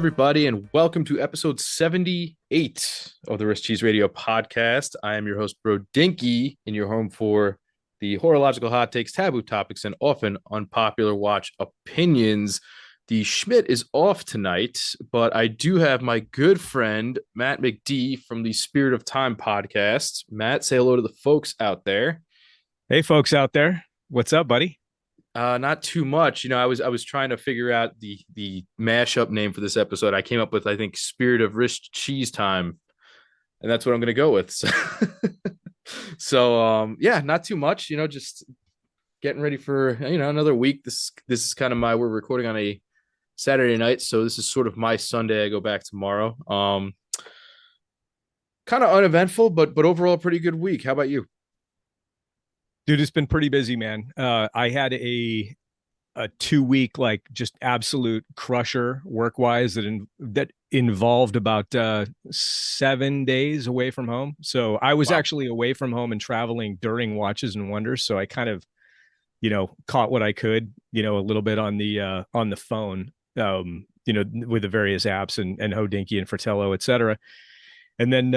everybody, and welcome to episode 78 of the Wrist Cheese Radio podcast. I am your host, Bro Dinky, in your home for the horological hot takes, taboo topics, and often unpopular watch opinions. The Schmidt is off tonight, but I do have my good friend, Matt McD from the Spirit of Time podcast. Matt, say hello to the folks out there. Hey, folks out there. What's up, buddy? Not too much. I was trying to figure out the mashup name for this episode. I came up with, I think, Spirit of Wrist Cheese Time, and that's what I'm gonna go with. So yeah, not too much. Just getting ready for another week. This is kind of we're recording on a Saturday night, so this is sort of my Sunday. I go back tomorrow. Kind of uneventful, but overall pretty good week. How about you? Dude, it's been pretty busy, man. I had a 2 week like just absolute crusher work wise that involved about 7 days away from home. So I was Wow. actually away from home and traveling during Watches and Wonders. So I kind of, caught what I could, a little bit on the phone, with the various apps and Hodinky and Fratello, et cetera. And then,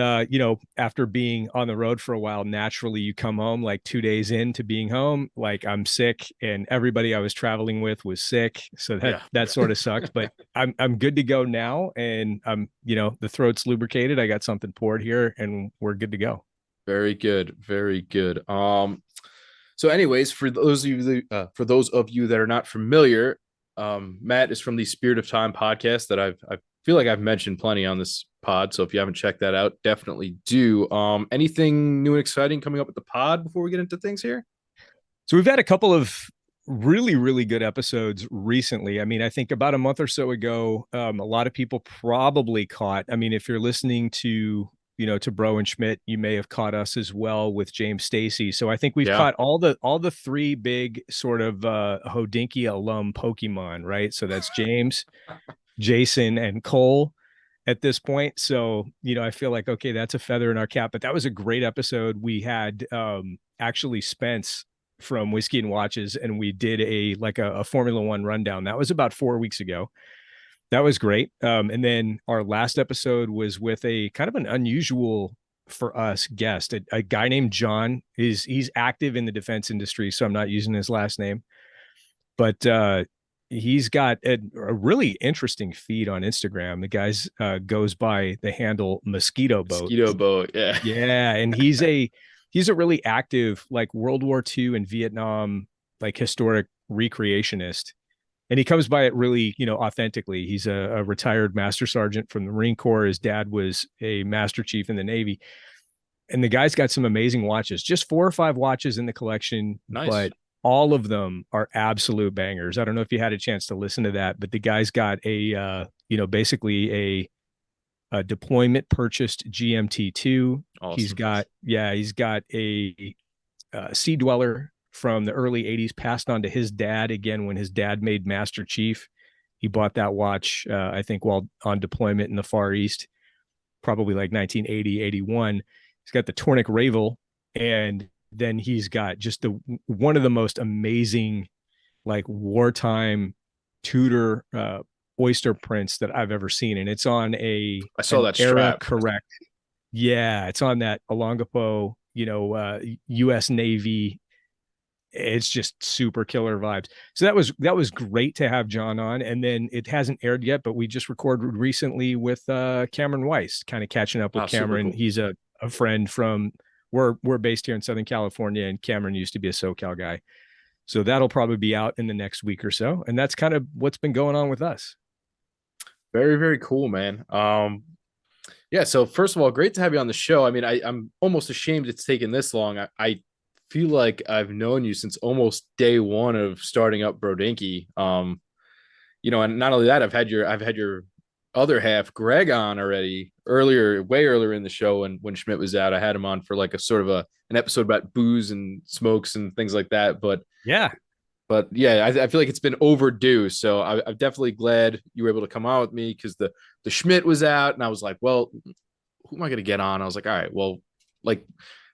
after being on the road for a while, naturally you come home like 2 days into being home. Like I'm sick and everybody I was traveling with was sick. So that, Yeah. that sort of sucked, but I'm good to go now. And the throat's lubricated. I got something poured here and we're good to go. Very good. Very good. So anyways, for those of you that are not familiar, Matt is from the Spirit of Time podcast that I feel like I've mentioned plenty on this pod. So if you haven't checked that out, definitely do. Anything new and exciting coming up with the pod before we get into things here? So we've had a couple of really, really good episodes recently. I mean, I think about a month or so ago, a lot of people probably caught. I mean, if you're listening to Bro and Schmidt, you may have caught us as well with James Stacy. So I think we've Yeah. caught all the three big sort of Hodinky alum Pokemon, right? So that's James, Jason, and Cole at this point. So, I feel like, okay, that's a feather in our cap, but that was a great episode. We had actually Spence from Whiskey and Watches, and we did a Formula One rundown. That was about 4 weeks ago. That was great. And then our last episode was with a kind of an unusual for us guest, a guy named John. He's active in the defense industry, so I'm not using his last name, but he's got a really interesting feed on Instagram. The guy's goes by the handle Mosquito Boat. Mosquito boat. Yeah. Yeah, and he's a really active like World War II and Vietnam like historic recreationist. And he comes by it really, authentically. He's a retired master sergeant from the Marine Corps. His dad was a master chief in the Navy. And the guy's got some amazing watches, just 4 or 5 watches in the collection, Nice. but all of them are absolute bangers. I don't know if you had a chance to listen to that, but the guy's got basically a deployment purchased GMT2. Awesome. He's got a Sea Dweller from the early 80s passed on to his dad again when his dad made Master Chief. He bought that watch, I think, while on deployment in the Far East, probably like 1980, 81. He's got the Tornik Ravel, and then he's got just one of the most amazing, like wartime Tudor oyster prints that I've ever seen, and it's on I saw an that era strap. correct. Yeah, it's on that Olongapo, U.S. Navy. It's just super killer vibes. So that was great to have John on. And then it hasn't aired yet, but we just recorded recently with Cameron Weiss, kind of catching up with Oh, super Cameron. cool. He's a friend from we're based here in Southern California, and Cameron used to be a SoCal guy. So that'll probably be out in the next week or so. And that's kind of what's been going on with us. Very, very cool, man. Yeah, so first of all, great to have you on the show. I mean, I'm almost ashamed it's taken this long. I feel like I've known you since almost day one of starting up Brodinky. And not only that, I've had your other half, Greg, on already earlier, way earlier in the show, and when Schmidt was out, I had him on for like a sort of an episode about booze and smokes and things like that. Yeah. But yeah, I feel like it's been overdue. So I'm definitely glad you were able to come on with me because the Schmidt was out, and I was like, well, who am I going to get on? I was like, all right, well, like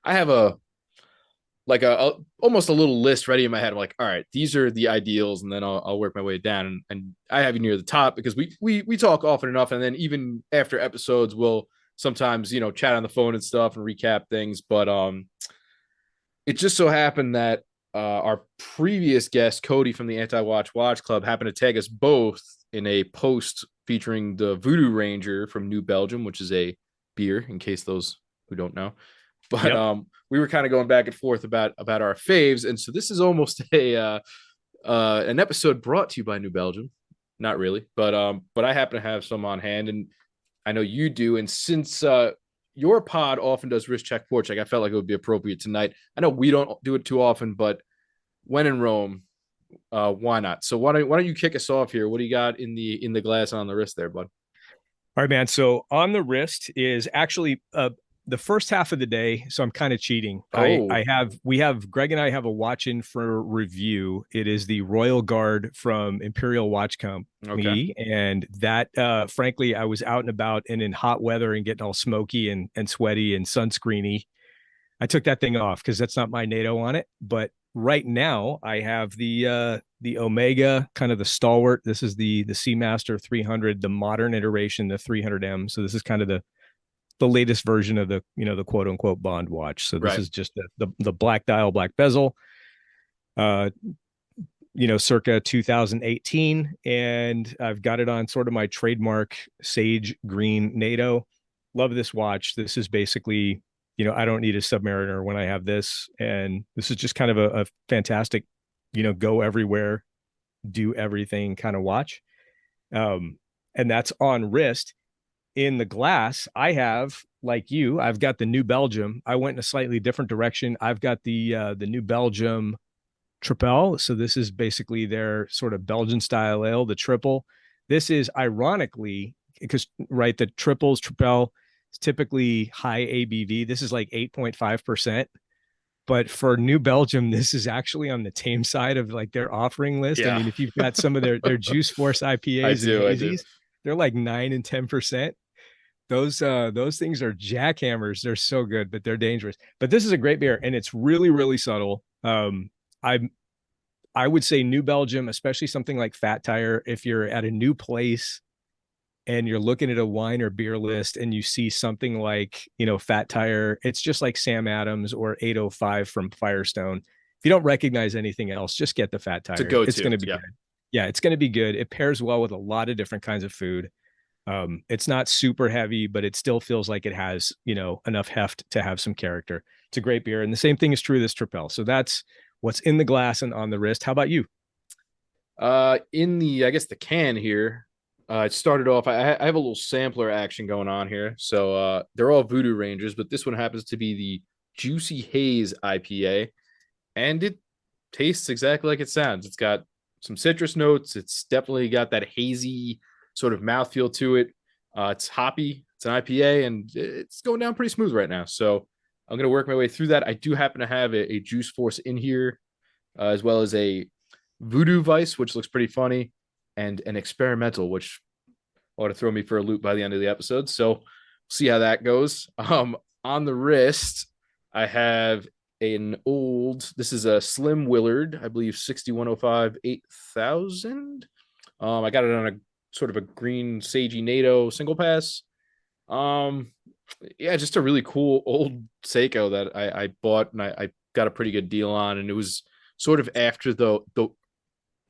I have like a almost a little list ready in my head. I'm like, all right, these are the ideals, and then I'll work my way down. And I have you near the top because we talk often enough, and then even after episodes, we'll sometimes chat on the phone and stuff and recap things. But it just so happened that our previous guest, Cody from the Anti Watch Club, happened to tag us both in a post featuring the Voodoo Ranger from New Belgium, which is a beer, in case those who don't know. But Yep. we were kind of going back and forth about our faves, and so this is almost a an episode brought to you by New Belgium. Not really, but I happen to have some on hand, and I know you do. And since your pod often does wrist check, forecheck, I felt like it would be appropriate tonight. I know we don't do it too often, but when in Rome, why not? So why don't you kick us off here? What do you got in the glass and on the wrist there, bud? All right, man. So on the wrist is actually the first half of the day. So I'm kind of cheating. Oh, We have Greg and I have a watch in for review. It is the Royal Guard from Imperial Watch okay. Company, and that frankly, I was out and about and in hot weather and getting all smoky and sweaty and sunscreeny. I took that thing off because that's not my NATO on it. But right now I have the Omega, kind of the stalwart. This is the Seamaster 300, the modern iteration, the 300M. So this is kind of the latest version of the the quote unquote Bond watch. So this Right. is just the black dial, black bezel. Uh, circa 2018, and I've got it on sort of my trademark sage green NATO. Love this watch. This is basically, I don't need a Submariner when I have this, and this is just kind of a fantastic, go everywhere, do everything kind of watch. And that's on wrist. In the glass, I have, like you, I've got the New Belgium. I went in a slightly different direction. I've got the New Belgium Tripel. So this is basically their sort of Belgian style ale, the triple. This is ironically because right, the Tripel is typically high ABV. This is like 8.5%. But for New Belgium, this is actually on the tame side of like their offering list. I Yeah, mean, if you've got some of their Juice Force I IPAs and do. I do. hazies, they're like 9 and 10%. Those things are jackhammers. They're so good, but they're dangerous. But this is a great beer, and it's really, really subtle. I I would say New Belgium, especially something like Fat Tire, if you're at a new place and you're looking at a wine or beer list and you see something like, Fat Tire, it's just like Sam Adams or 805 from Firestone. If you don't recognize anything else, just get the Fat It's a Tire. It's going go-to. to be Yeah. good. Yeah, it's going to be good. It pairs well with a lot of different kinds of food. It's not super heavy, but it still feels like it has, enough heft to have some character. It's a great beer. And the same thing is true of this Tripel. So that's what's in the glass and on the wrist. How about you? In the I guess the can here, it started off. I have a little sampler action going on here. So they're all Voodoo Rangers, but this one happens to be the Juicy Haze IPA, and it tastes exactly like it sounds. It's got some citrus notes. It's definitely got that hazy sort of mouthfeel to it. It's hoppy. It's an IPA, and it's going down pretty smooth right now. So I'm gonna work my way through that. I do happen to have a Juice Force in here, as well as a Voodoo Vice, which looks pretty funny, and an experimental, which ought to throw me for a loop by the end of the episode. So we'll see how that goes. On the wrist, I have this is a Slim Willard, I believe 6105 8000. I got it on a sort of a green sagey NATO single pass. Um, yeah, just a really cool old Seiko that I bought and I got a pretty good deal on, and it was sort of after the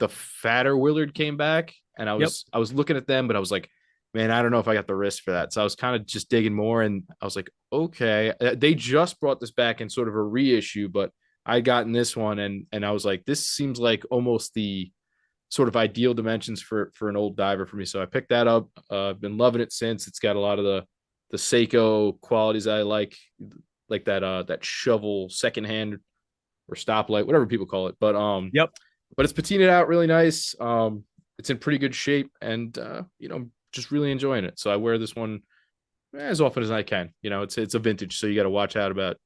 fatter Willard came back, and Yep. I was looking at them, but I was like, man, I don't know if I got the wrist for that. So I was kind of just digging more, and I was like, okay, they just brought this back in sort of a reissue, but I gotten this one, and I was like, this seems like almost the sort of ideal dimensions for an old diver for me. So I picked that up. I've been loving it since. It's got a lot of the Seiko qualities I like that shovel secondhand or stoplight, whatever people call it. Yep. But it's patinaed out really nice. It's in pretty good shape, and just really enjoying it. So I wear this one as often as I can. It's a vintage, so you got to watch out about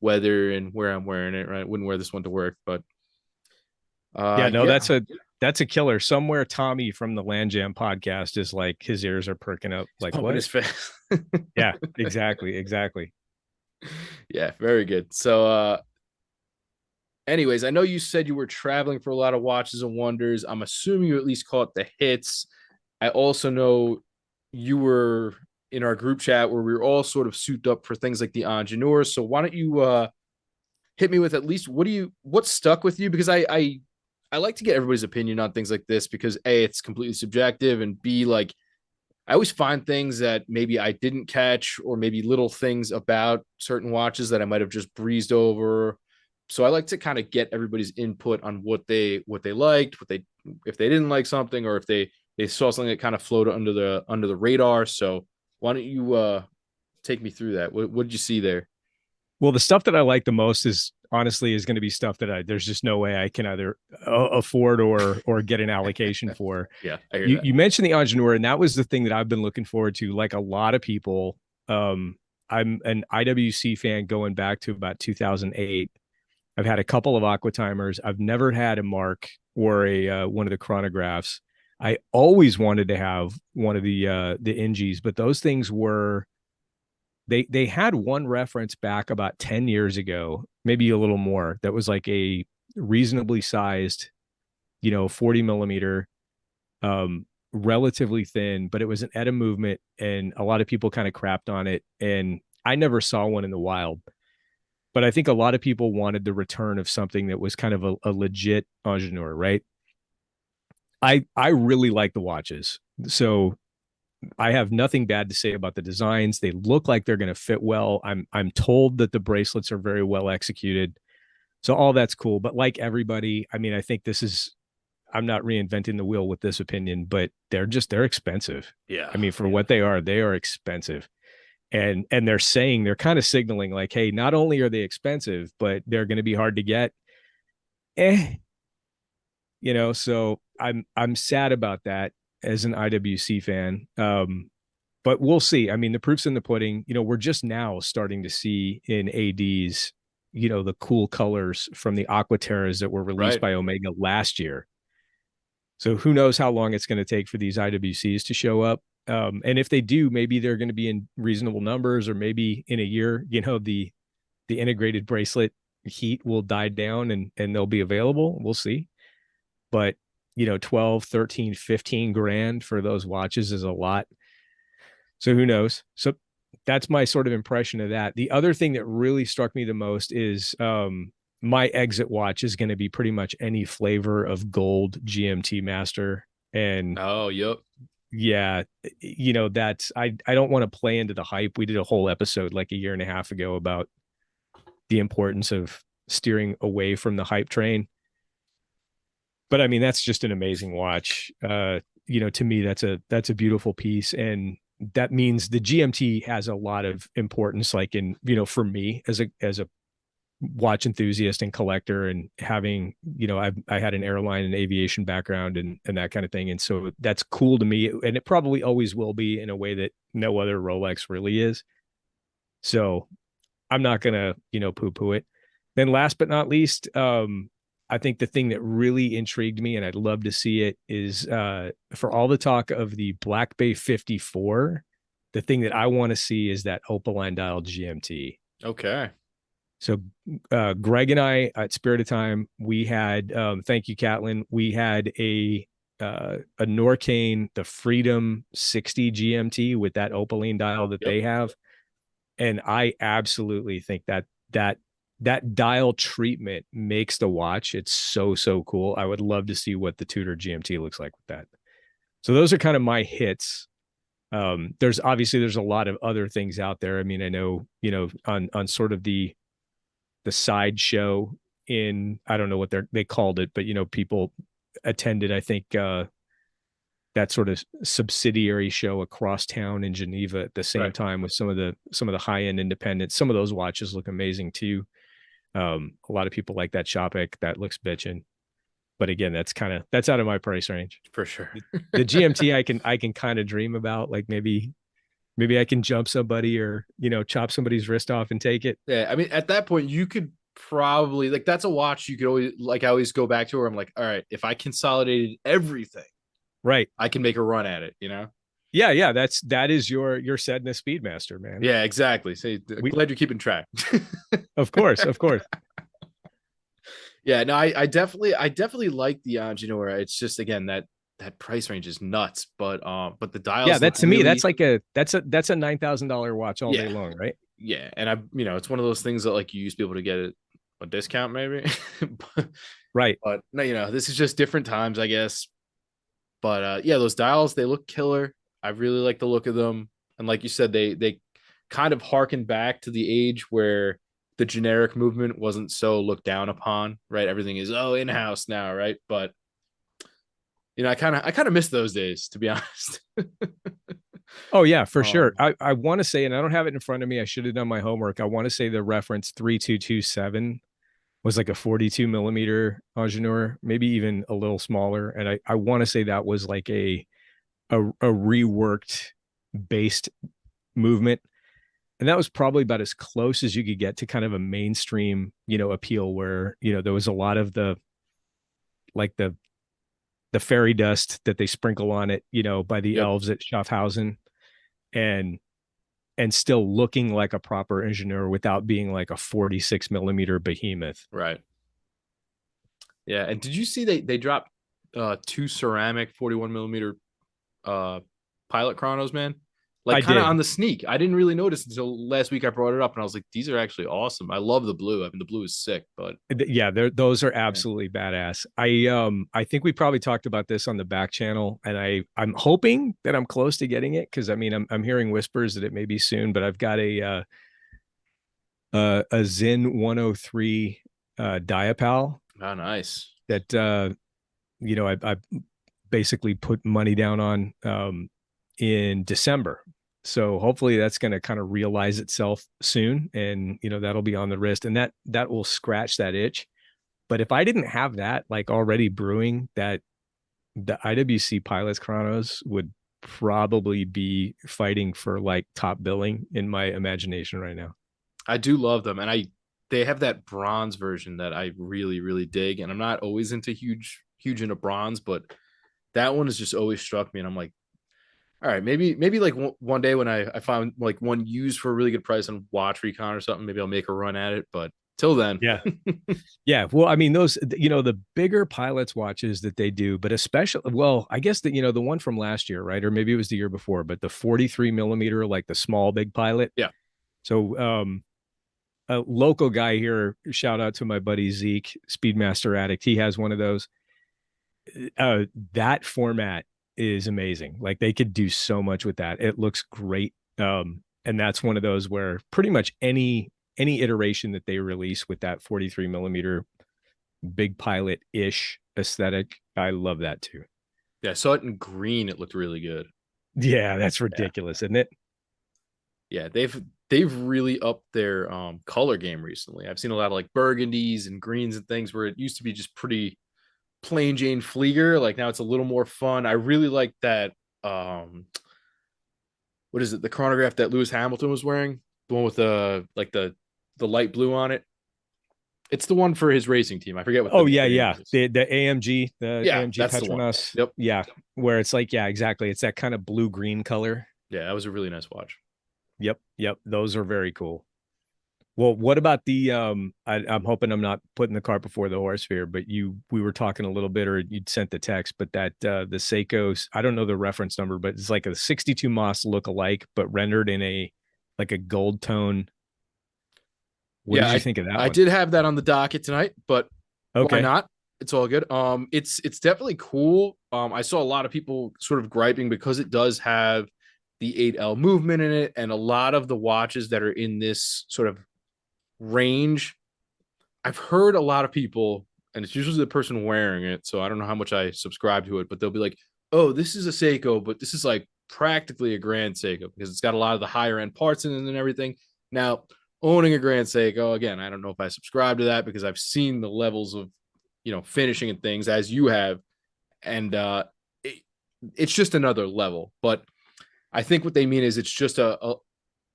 weather and where I'm wearing it. Right, wouldn't wear this one to work, but Yeah, no, yeah. that's a killer. Somewhere Tommy from the Land Jam podcast is like his ears are perking up. He's Like pumping what? his fist. Yeah, exactly, exactly. Yeah, very good. So anyways, I know you said you were traveling for a lot of watches and wonders. I'm assuming you at least caught the hits. I also know you were in our group chat where we were all sort of souped up for things like the Ingeneur. So why don't you hit me with at least what stuck with you? Because I like to get everybody's opinion on things like this because A, it's completely subjective, and B, like I always find things that maybe I didn't catch, or maybe little things about certain watches that I might have just breezed over. So I like to kind of get everybody's input on what they liked, what they if they didn't like something, or if they saw something that kind of floated under the radar. So why don't you take me through that? What did you see there? Well, the stuff that I like the most is honestly is going to be stuff that there's just no way I can either afford or get an allocation for. Yeah, I hear You that. you mentioned the Ingeneur, and that was the thing that I've been looking forward to. Like a lot of people, um, I'm an IWC fan going back to about 2008. I've had a couple of aqua timers. I've never had a mark or a one of the chronographs. I always wanted to have one of the NGs, but those things were they had one reference back about 10 years ago, maybe a little more, that was like a reasonably sized, 40 millimeter, relatively thin, but it was an ETA movement, and a lot of people kind of crapped on it. And I never saw one in the wild, but I think a lot of people wanted the return of something that was kind of a legit Ingenieur, right? I really like the watches. So I have nothing bad to say about the designs. They look like they're going to fit well. I'm told that the bracelets are very well executed. So all that's cool. But like everybody, I mean, I think this is I'm not reinventing the wheel with this opinion, but they're expensive. Yeah, I mean, for yeah. what they are expensive. And they're kind of signaling like, hey, not only are they expensive, but they're going to be hard to get. Eh, so I'm sad about that as an IWC fan. But we'll see. I mean, the proof's in the pudding. We're just now starting to see in ADs, the cool colors from the Aquaterras that were released Right. by Omega last year. So who knows how long it's going to take for these IWCs to show up. And if they do, maybe they're going to be in reasonable numbers, or maybe in a year, the integrated bracelet heat will die down and they'll be available. We'll see. But 12, 13, 15 grand for those watches is a lot. So who knows? So that's my sort of impression of that. The other thing that really struck me the most is my exit watch is going to be pretty much any flavor of gold GMT master. And Oh, yep. yeah, that's I don't want to play into the hype. We did a whole episode like a year and a half ago about the importance of steering away from the hype train. But I mean, that's just an amazing watch. To me, that's a beautiful piece. And that means the GMT has a lot of importance, like in, for me as a watch enthusiast and collector, and having, I had an airline and aviation background and that kind of thing. And so that's cool to me. And it probably always will be, in a way that no other Rolex really is. So I'm not gonna, poo poo it. Then last but not least, I think the thing that really intrigued me, and I'd love to see it, is for all the talk of the Black Bay 54, the thing that I want to see is that Opaline dial GMT. Okay. So Greg and I at Spirit of Time, we had, thank you, Catlin, we had a Norcane, the Freedom 60 GMT with that Opaline dial that Yep. they have. And I absolutely think that dial treatment makes the watch. It's so cool. I would love to see what the Tudor GMT looks like with that. So those are kind of my hits. There's a lot of other things out there. I mean, I know, on sort of the sideshow in, I don't know what they called it, but people attended, I think, that sort of subsidiary show across town in Geneva at the same Right. time with some of the high end independents. Some of those watches look amazing too. A lot of people like that Shopek. That looks bitching. But again, that's out of my price range. For sure. The GMT I can kind of dream about, like maybe I can jump somebody, or chop somebody's wrist off and take it. Yeah, I mean, at that point, you could probably like that's a watch you could always like. I always go back to where I'm like, all right, if I consolidated everything, Right. I can make a run at it. Yeah. That is your Sedna Speedmaster, man. Yeah, exactly. Say, We glad you're keeping track. Of course. Yeah, no, I definitely like the Anjuna. It's just again that price range is nuts, but the Yeah, dials look that to me, that's really, like a $9,000 watch all day yeah, long, right? yeah, and it's one of those things that like you used to be able to get a discount maybe, but, Right. but no, this is just different times, I guess. But yeah, those dials they look killer. I really like the look of them, and like you said, they kind of harken back to the age where the generic movement wasn't so looked down upon, right? Everything is in house now, right? But I kind of miss those days, to be honest. Oh yeah, for sure. um, I want to say, and I don't have it in front of me. I should have done my homework. I want to say the reference 3227 was like a 42 millimeter Ingenieur, maybe even a little smaller. And I want to say that was like a reworked based movement. And that was probably about as close as you could get to kind of a mainstream, appeal where, there was a lot of like the fairy dust that they sprinkle on it, by the yep, elves at Schaffhausen, and still looking like a proper engineer without being like a 46 millimeter behemoth. right, yeah. And did you see they dropped two ceramic 41 millimeter uh pilot chronos, man? Like I kind of did. on the sneak. I didn't really notice until last week I brought it up and I was like, these are actually awesome. I love the blue. I mean, the blue is sick, but Yeah, those are yeah. absolutely badass. I think we probably talked about this on the back channel, and I'm hoping that I'm close to getting it, because I mean I'm hearing whispers that it may be soon, but I've got a Zin 103 Diapal Oh, nice. that I basically put money down on in December. So hopefully that's going to kind of realize itself soon, and that'll be on the wrist, and that will scratch that itch. But if I didn't have that like already brewing, that the IWC Pilots Chronos would probably be fighting for like top billing in my imagination right now. I do love them, and they have that bronze version that I really really dig. And I'm not always into huge into bronze, but that one has just always struck me. And I'm like, all right, maybe like one day when I find like one used for a really good price on Watch Recon or something, maybe I'll make a run at it. But till then, Yeah. Yeah, well, I mean, those, the bigger pilots watches that they do, but especially, well, I guess that, the one from last year, right? Or maybe it was the year before, but the 43 millimeter, like the small big pilot. yeah, So, a local guy here, shout out to my buddy Zeke, Speedmaster Addict. He has one of those. Uh, that format is amazing. Like they could do so much with that. It looks great. And that's one of those where pretty much any iteration that they release with that 43 millimeter big pilot ish aesthetic, I love that too. yeah. I saw it in green. It looked really good. Yeah, that's Yeah, ridiculous, isn't it? yeah. They've really upped their color game recently. I've seen a lot of like burgundies and greens and things where it used to be just pretty plain Jane Flieger. Like now it's a little more fun. I really like that. What is it? The chronograph that Lewis Hamilton was wearing, the one with the light blue on it. It's the one for his racing team. I forget what Oh the yeah, name yeah. is. The Yeah, AMG that's the one. Petronas. Yep. Yeah, where it's like, yeah, exactly. It's that kind of blue green color. Yeah, that was a really nice watch. Yep, yep. Those are very cool. Well, what about the I'm hoping I'm not putting the cart before the horse here, but we were talking a little bit, or you'd sent the text, but that the Seiko's, I don't know the reference number, but it's like a 62 Moss look alike, but rendered in a like a gold tone. What Yeah, did you I think of that I one? did have that on the docket tonight, but why Okay. not? It's all good. It's definitely cool. I saw a lot of people sort of griping because it does have the 8L movement in it, and a lot of the watches that are in this sort of range, I've heard a lot of people, and it's usually the person wearing it, so I don't know how much I subscribe to it, but they'll be like, "Oh, this is a Seiko, but this is like practically a Grand Seiko because it's got a lot of the higher end parts in it and everything." Now, owning a Grand Seiko, again, I don't know if I subscribe to that because I've seen the levels of finishing and things as you have, and it, it's just another level. But I think what they mean is it's just a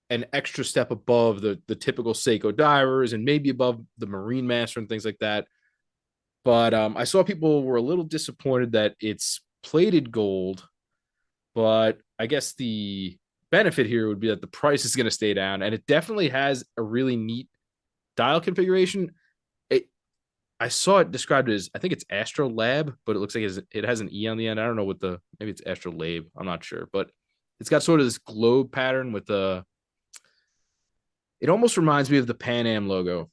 an extra step above the typical Seiko divers and maybe above the Marine Master and things like that. But I saw people were a little disappointed that it's plated gold, but I guess the benefit here would be that the price is going to stay down, and it definitely has a really neat dial configuration. It, I saw it described as, I think it's Astro Lab, but it looks like it has an E on the end. I don't know what maybe it's Astro Lab. I'm not sure, but it's got sort of this globe pattern with it almost reminds me of the Pan Am logo,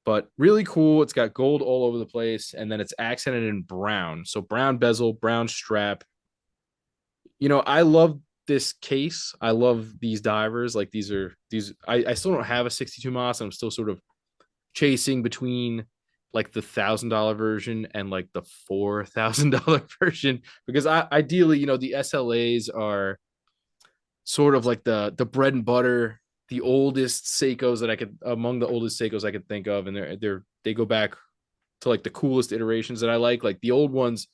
but really cool. It's got gold all over the place, and then it's accented in brown. So brown bezel, brown strap. I love this case. I love these divers. Like I still don't have a 62 Moss. I'm still sort of chasing between like the $1,000 version and like the $4,000 version because ideally, the SLAs are sort of like the bread and butter, the oldest Seikos that I could among the oldest Seikos I could think of, and they go back to like the coolest iterations that I like the old ones.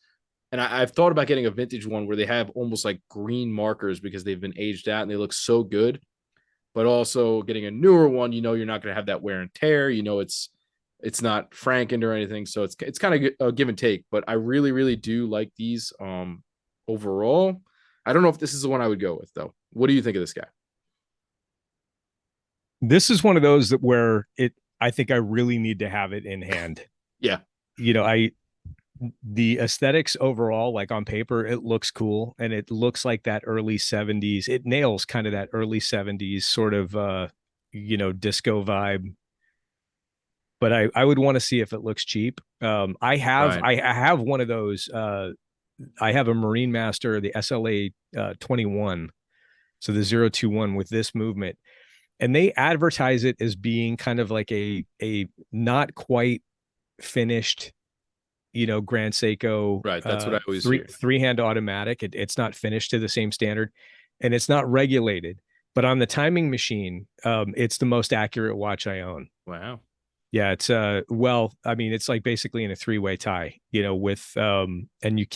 And I've thought about getting a vintage one where they have almost like green markers because they've been aged out and they look so good. But also getting a newer one, you're not going to have that wear and tear. It's not frankened or anything, so it's kind of a give and take. But I really, really do like these overall. I don't know if this is the one I would go with though. What do you think of this guy? This is one of those that where it I think I really need to have it in hand. Yeah, I the aesthetics overall, like on paper, it looks cool and it looks like that early 70s. It nails kind of that early 70s sort of disco vibe. But I would want to see if it looks cheap. right. I have one of those. I have a Marine Master, the SLA 21, so the 021 with this movement, and they advertise it as being kind of like a not quite finished, Grand Seiko Right. That's what I always hear. three hand automatic. It's not finished to the same standard, and it's not regulated. But on the timing machine, it's the most accurate watch I own. Wow. Yeah, it's I mean, it's like basically in a three-way tie, with and you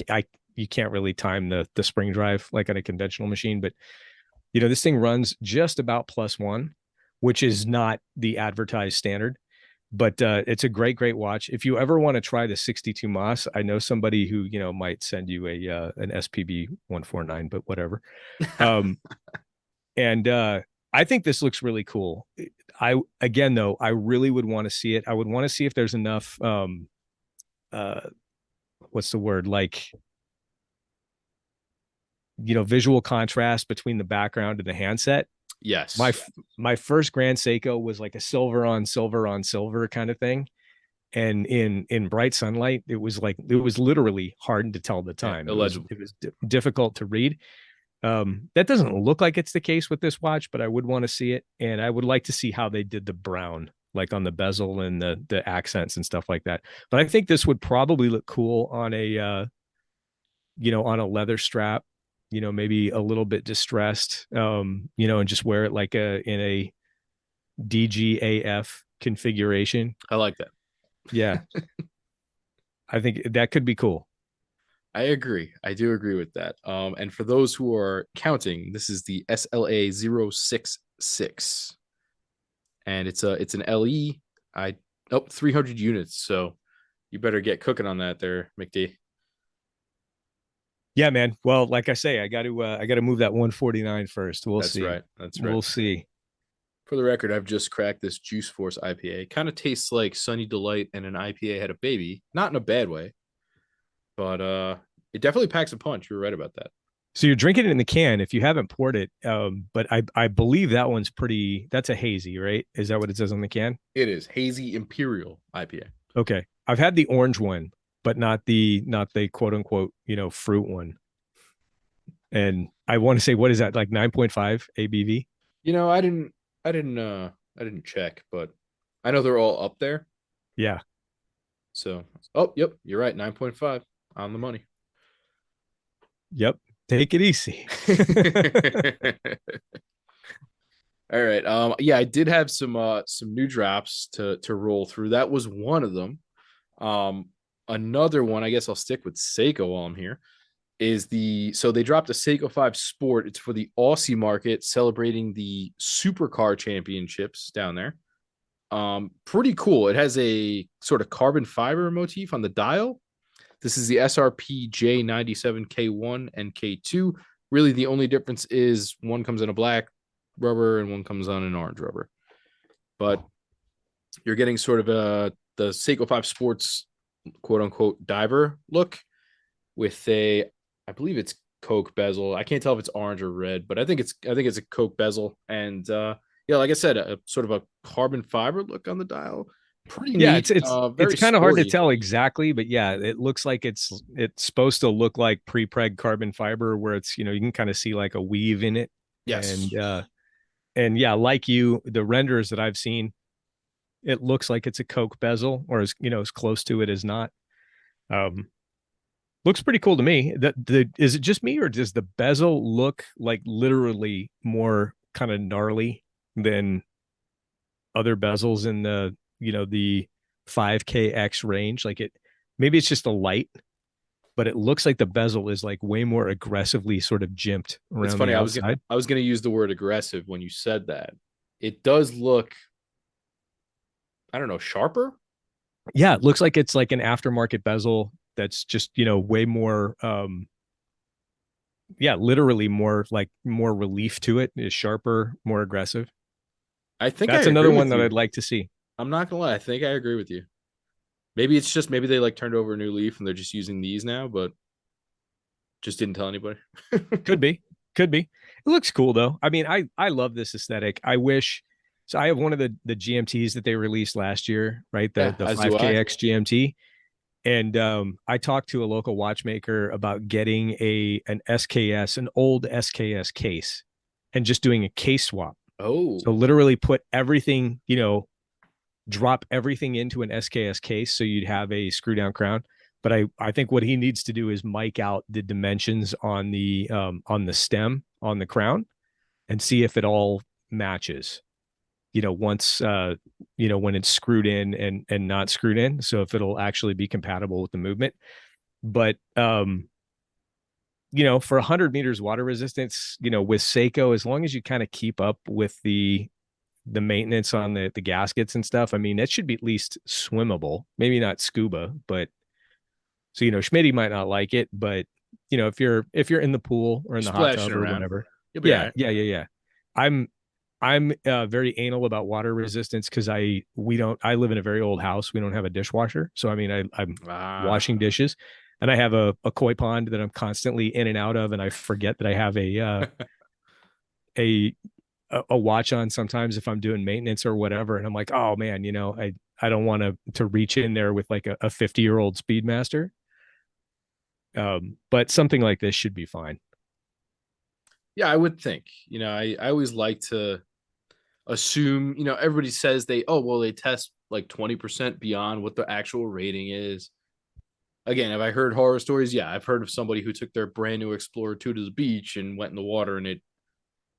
can't really time the spring drive like on a conventional machine, but this thing runs just about +1, which is not the advertised standard, but it's a great watch. If you ever want to try the 62 Moss, I know somebody who, might send you an SPB 149, but whatever. Um and I think this looks really cool. I again though, I really would want to see it. I would want to see if there's enough uh what's the word? Like, visual contrast between the background and the handset. My Yes. my first Grand Seiko was like a silver on silver on silver kind of thing. And in bright sunlight, it was literally hard to tell the Yeah. time. Illegible. It was difficult to read. That doesn't look like it's the case with this watch, but I would want to see it, and I would like to see how they did the brown, like on the bezel and the accents and stuff like that. But I think this would probably look cool on on a leather strap, maybe a little bit distressed, and just wear it like in a DGAF configuration. I like that. Yeah, I think that could be cool. I agree. I do agree with that. And for those who are counting, this is the SLA 066, and it's an LE. I 300 units. So you better get cooking on that there, McD. Yeah, man. Well, like I say, I got to move that 149 first. We'll That's see. right. That's right. We'll see. For the record, I've just cracked this Juice Force IPA. Kind of tastes like Sunny Delight and an IPA had a baby. Not in a bad way, but it definitely packs a punch. You're right about that. So you're drinking it in the can if you haven't poured it. But I believe that one's that's a hazy, right? Is that what it says on the can? It is hazy Imperial IPA. Okay. I've had the orange one, but not the quote unquote, fruit one. And I want to say, what is that, like 9.5 ABV? I didn't check, but I know they're all up there. Yeah. So, oh, yep, you're right. 9.5 on the money. Yep. Take it easy. All right. Yeah, I did have some new drops to roll through. That was one of them. Another one, I guess I'll stick with Seiko while I'm here, is so they dropped a Seiko 5 Sport. It's for the Aussie market, celebrating the supercar championships down there. Pretty cool. It has a sort of carbon fiber motif on the dial. This is the SRP J97 K1 and K2. Really, the only difference is one comes in a black rubber and one comes on an orange rubber. But you're getting sort of the Seiko 5 Sports quote unquote diver look with a, I believe it's Coke bezel. I can't tell if it's orange or red, but I think it's a Coke bezel. And yeah, like I said, a sort of a carbon fiber look on the dial. Pretty Yeah, neat. it's Very kind of hard to sporty. tell exactly, but yeah, it looks like it's supposed to look like pre-preg carbon fiber where it's, you can kind of see like a weave in it. Yes. And yeah, like the renders that I've seen, it looks like it's a Coke bezel or as close to it as not. Um Looks pretty cool to me. The is it just me or does the bezel look like literally more kind of gnarly than other bezels in the 5KX range? Like maybe it's just a light, but it looks like the bezel is like way more aggressively sort of jimped It's around funny. the outside. I was gonna use the word aggressive when you said that. It does look, I don't know, sharper. Yeah, it looks like it's like an aftermarket bezel that's just, way more yeah, literally more relief to it, is sharper, more aggressive. I think I That's agree another one with that I'd you. like to see. I'm not gonna lie. I think I agree with you. Maybe they like turned over a new leaf and they're just using these now, but just didn't tell anybody. Could be. Could be. It looks cool though. I mean, I love this aesthetic. I wish so I have one of the GMTs that they released last year, right? The Yeah, the as do I. 5KX GMT. And I talked to a local watchmaker about getting an old SKS case and just doing a case swap. Oh, So literally put everything, drop everything into an SKS case so you'd have a screw down crown. But I think what he needs to do is mic out the dimensions on the stem on the crown and see if it all matches. Once when it's screwed in and not screwed in, so if it'll actually be compatible with the movement. But for 100 meters water resistance, with Seiko, as long as you kind of keep up with the maintenance on the gaskets and stuff, I mean, that should be at least swimmable. Maybe not scuba, but so Schmidt might not like it, but if you're in the pool or you're in the hot splashing tub or around. whatever, You'll be all yeah, right. yeah, yeah, yeah. I'm I'm very anal about water resistance because I live in a very old house. We don't have a dishwasher, so I mean I'm Ah, washing dishes, and I have a koi pond that I'm constantly in and out of, and I forget that I have a a watch on sometimes if I'm doing maintenance or whatever, and I'm like, oh man, I don't want to reach in there with like a 50-year-old Speedmaster. But something like this should be fine. yeah, I would think. I always like to assume, everybody says oh, well, they test like 20% beyond what the actual rating is. Again, have I heard horror stories? Yeah, I've heard of somebody who took their brand new Explorer 2 to the beach and went in the water and it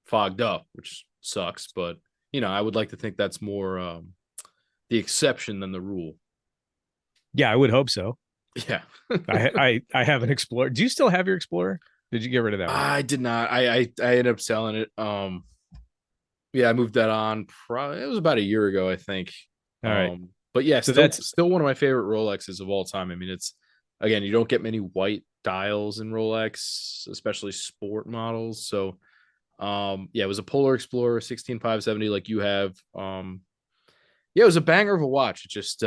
fogged up, which sucks. But, I would like to think that's more the exception than the rule. Yeah, I would hope so. Yeah. I have an Explorer. Do you still have your Explorer? Did you get rid of that one? I did not. I ended up selling it. Yeah, I moved that on. Probably it was about a year ago, I think. All right. But yeah, So still one of my favorite Rolexes of all time. I mean, it's again, you don't get many white dials in Rolex, especially sport models. So, yeah, it was a Polar Explorer 16570, like you have. Yeah, it was a banger of a watch. It just,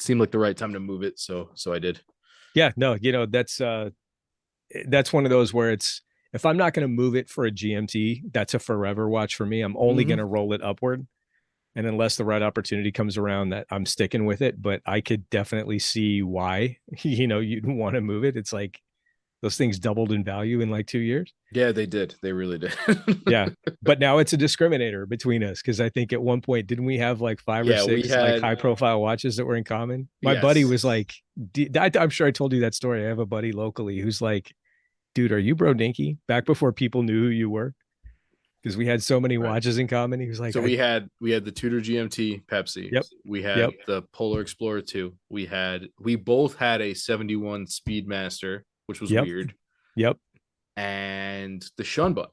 seemed like the right time to move it, so I did. yeah, no, that's one of those where it's if I'm not going to move it for a GMT, that's a forever watch for me. I'm only going Mm-hmm. to roll it upward. And unless the right opportunity comes around that I'm sticking with it, but I could definitely see why, you'd want to move it. It's like those things doubled in value in like 2 years. Yeah, they did. They really did. Yeah. But now it's a discriminator between us because I think at one point, didn't we have like five or Yeah, we six like had, high profile watches that were in common? My buddy yes. was like, I'm sure I told you that story. I have a buddy locally who's like, dude, are you Bro Dinky? Back before people knew who you were, because we had so many Right. watches in common. He was like, So we had the Tudor GMT Pepsi. yep, We yep, had the Polar Explorer 2. We both had a 71 Speedmaster, which was yep, weird, yep. and the Shunbun,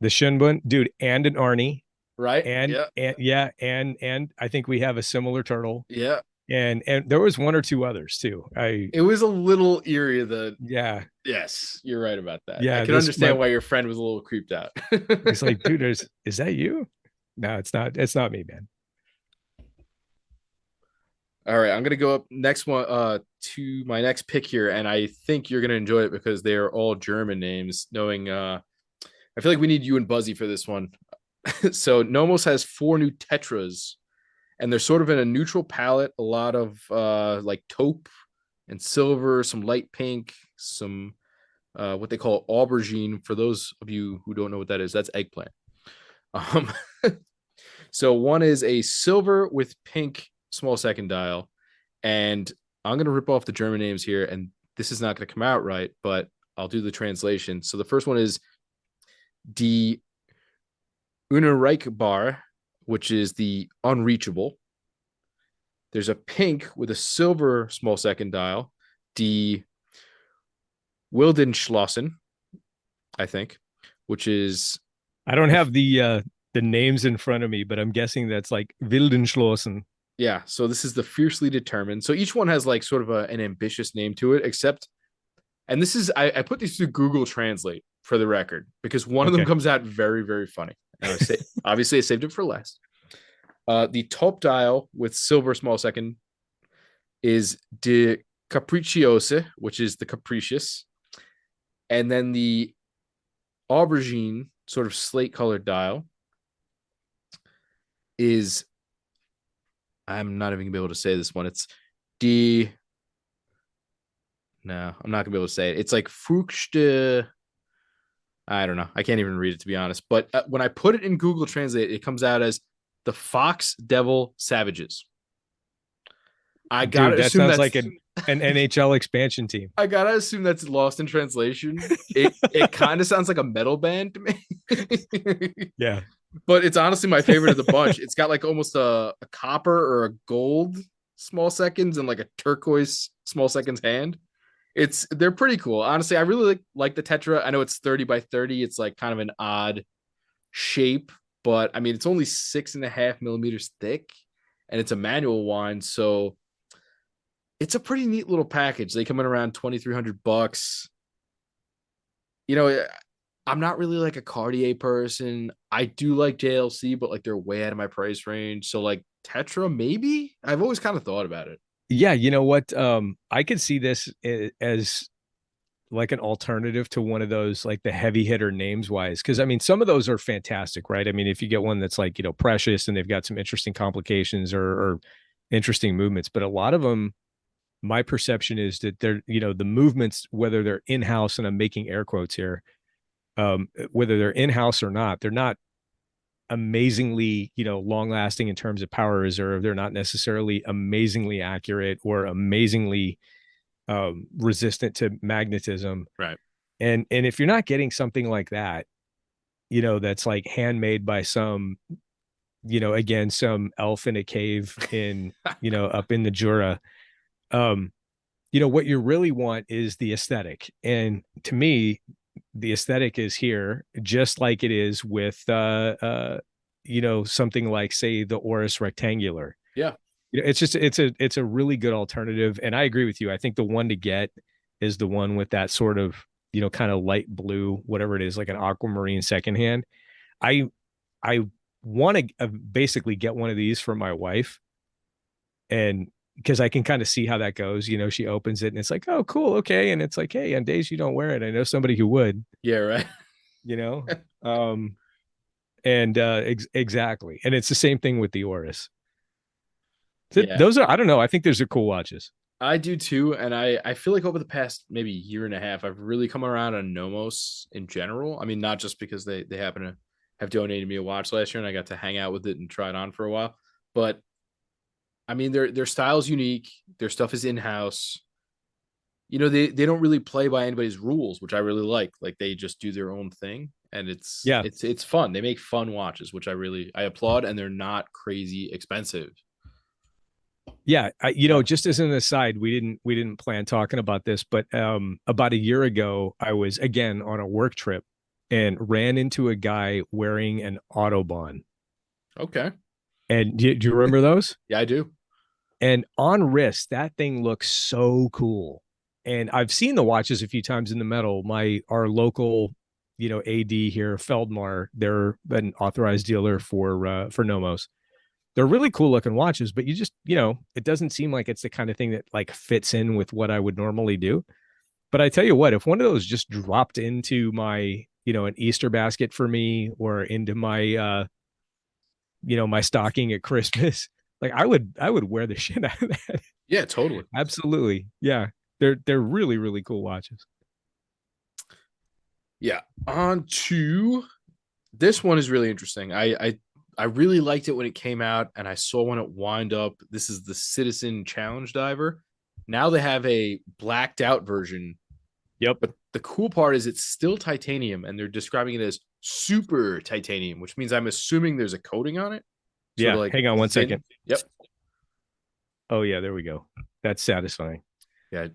The Shinbun, dude, and an Arnie, right? and Yeah. and yeah, and I think we have a similar turtle, Yeah. and there was one or two others too. It was a little eerie that, Yeah, yes, you're right about that. I yeah. can This my understand why your friend was a little creeped out. He's like, dude, is that you? No, it's not. It's not me, man. All right, I'm gonna go up next one to my next pick here, and I think you're gonna enjoy it because they are all German names. Knowing I feel like we need you and Buzzy for this one. So Nomos has four new tetras, and they're sort of in a neutral palette, a lot of like taupe and silver, some light pink, some what they call aubergine. For those of you who don't know what that is, that's eggplant. Um, so one is a silver with pink small second dial, and I'm gonna rip off the German names here, and this is not gonna come out right, but I'll do the translation. So the first one is Die Unerreichbar, which is the unreachable. There's a pink with a silver small second dial, Die Wildenschlossen, I think, which is I don't the have the names in front of me, but I'm guessing that's like Wildenschlossen. yeah. So this is the fiercely determined. So each one has like sort of an ambitious name to it, except, and this is I put these through Google Translate for the record because one of them Okay. comes out very very funny. And obviously I saved it for last. The top dial with silver small second is De Capricciose, which is the capricious, and then the aubergine sort of slate colored dial is, I'm not even gonna be able to say this one. It's D. No, I'm not gonna be able to say it. It's like Fruchte. I don't know. I can't even read it to be honest. But when I put it in Google Translate, it comes out as the Fox Devil Savages. I Dude, gotta that assume sounds that's like an NHL expansion team. I gotta assume that's lost in translation. It kind of sounds like a metal band to me. Yeah. But it's honestly my favorite of the bunch. It's got like almost a copper or a gold small seconds and like a turquoise small seconds hand. They're pretty cool. Honestly, I really like the Tetra. I know it's 30 by 30. It's like kind of an odd shape, but I mean it's only 6.5 millimeters thick and it's a manual wine, so it's a pretty neat little package. They come in around $2,300. You know, I'm not really like a Cartier person. I do like JLC, but like they're way out of my price range. So like Tetra, maybe. I've always kind of thought about it. Yeah, you know what? I could see this as like an alternative to one of those like the heavy hitter names wise. Cause I mean, some of those are fantastic, right? I mean, if you get one that's like, precious and they've got some interesting complications or interesting movements, but a lot of them, my perception is that they're, the movements, whether they're in-house, and I'm making air quotes here, whether they're in-house or not, they're not amazingly, long lasting in terms of power reserve. They're not necessarily amazingly accurate or amazingly resistant to magnetism. Right. And if you're not getting something like that, that's like handmade by some, again, some elf in a cave in, up in the Jura, um, what you really want is the aesthetic. And to me, the aesthetic is here, just like it is with, something like, say, the Oris Rectangular. Yeah. It's a really good alternative. And I agree with you. I think the one to get is the one with that sort of, kind of light blue, whatever it is, like an aquamarine secondhand. I I want to basically get one of these for my wife, and because I can kind of see how that goes. She opens it and it's like, oh, cool, okay, and it's like, hey, on days you don't wear it, I know somebody who would. Yeah. Right. You know, um, and exactly, and it's the same thing with the Oris. Yeah. Those are, I don't know. I think those are cool watches. I do too. And I feel like over the past maybe year and a half, I've really come around on Nomos in general. I mean, not just because they happen to have donated me a watch last year and I got to hang out with it and try it on for a while. But I mean, their style's unique. Their stuff is in house. They don't really play by anybody's rules, which I really like. Like they just do their own thing, and it's Yeah, it's it's fun. They make fun watches, which I applaud, and they're not crazy expensive. yeah. Yeah. Just as an aside, we didn't plan talking about this, but about a year ago, I was again on a work trip and ran into a guy wearing an Autobahn. Okay. And do you remember those? Yeah, I do. And on wrist, that thing looks so cool. And I've seen the watches a few times in the metal. Our local, AD here, Feldmar, they're an authorized dealer for Nomos. they're really cool looking watches, but you just, it doesn't seem like it's the kind of thing that like fits in with what I would normally do. But I tell you what, if one of those just dropped into my, an Easter basket for me or into my my stocking at Christmas, like I would wear the shit out of that. Yeah, totally. Absolutely. Yeah. They're really, really cool watches. Yeah. On to this one is really interesting. I really liked it when it came out, and I saw when it wind up. This is the Citizen Challenge Diver. Now they have a blacked out version, Yep. but the cool part is it's still titanium, and they're describing it as super titanium, which means I'm assuming there's a coating on it, sort Yeah. of like Hang on one thin. second. Yep. Oh yeah, there we go. That's satisfying. Yeah.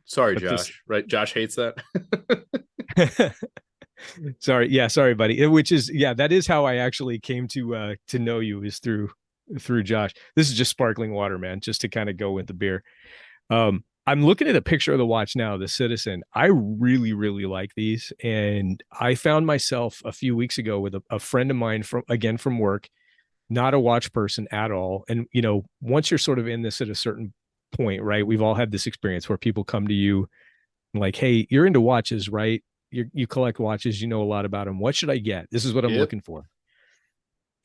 Sorry, But this Josh. Right? Josh hates that. sorry, yeah, sorry, buddy. Which is yeah, that is how I actually came to know you is through Josh. This is just sparkling water, man, just to kind of go with the beer. I'm looking at a picture of the watch now, the Citizen. I really, really like these. And I found myself a few weeks ago with a friend of mine from work, not a watch person at all. And, once you're sort of in this at a certain point, right? We've all had this experience where people come to you like, hey, you're into watches, right? You collect watches, you know a lot about them. What should I get? This is what I'm Yep. looking for.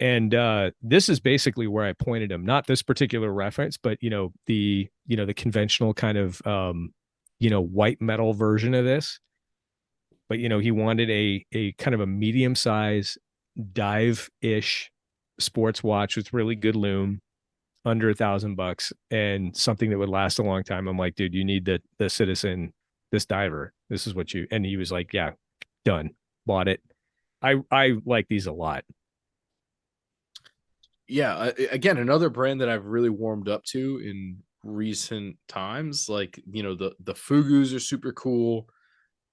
And this is basically where I pointed him, not this particular reference, but the conventional kind of white metal version of this. But he wanted a kind of a medium size dive ish sports watch with really good lume, under $1,000, and something that would last a long time. I'm like, dude, you need the Citizen, this diver. This is what you. And he was like, yeah, done, bought it. I like these a lot. Yeah, again, another brand that I've really warmed up to in recent times. Like, the Fugus are super cool.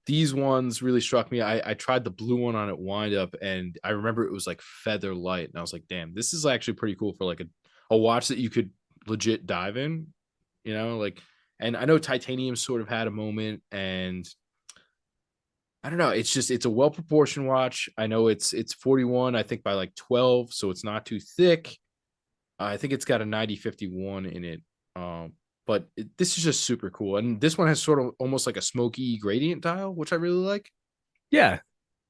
These ones really struck me. I tried the blue one on at wind up, and I remember it was like feather light, and I was like, damn, this is actually pretty cool for like a watch that you could legit dive in, like. And I know titanium sort of had a moment, and I don't know. It's a well proportioned watch. I know it's 41, I think, by like 12, so it's not too thick. I think it's got a 9051 in it. But this is just super cool. And this one has sort of almost like a smoky gradient dial, which I really like. Yeah,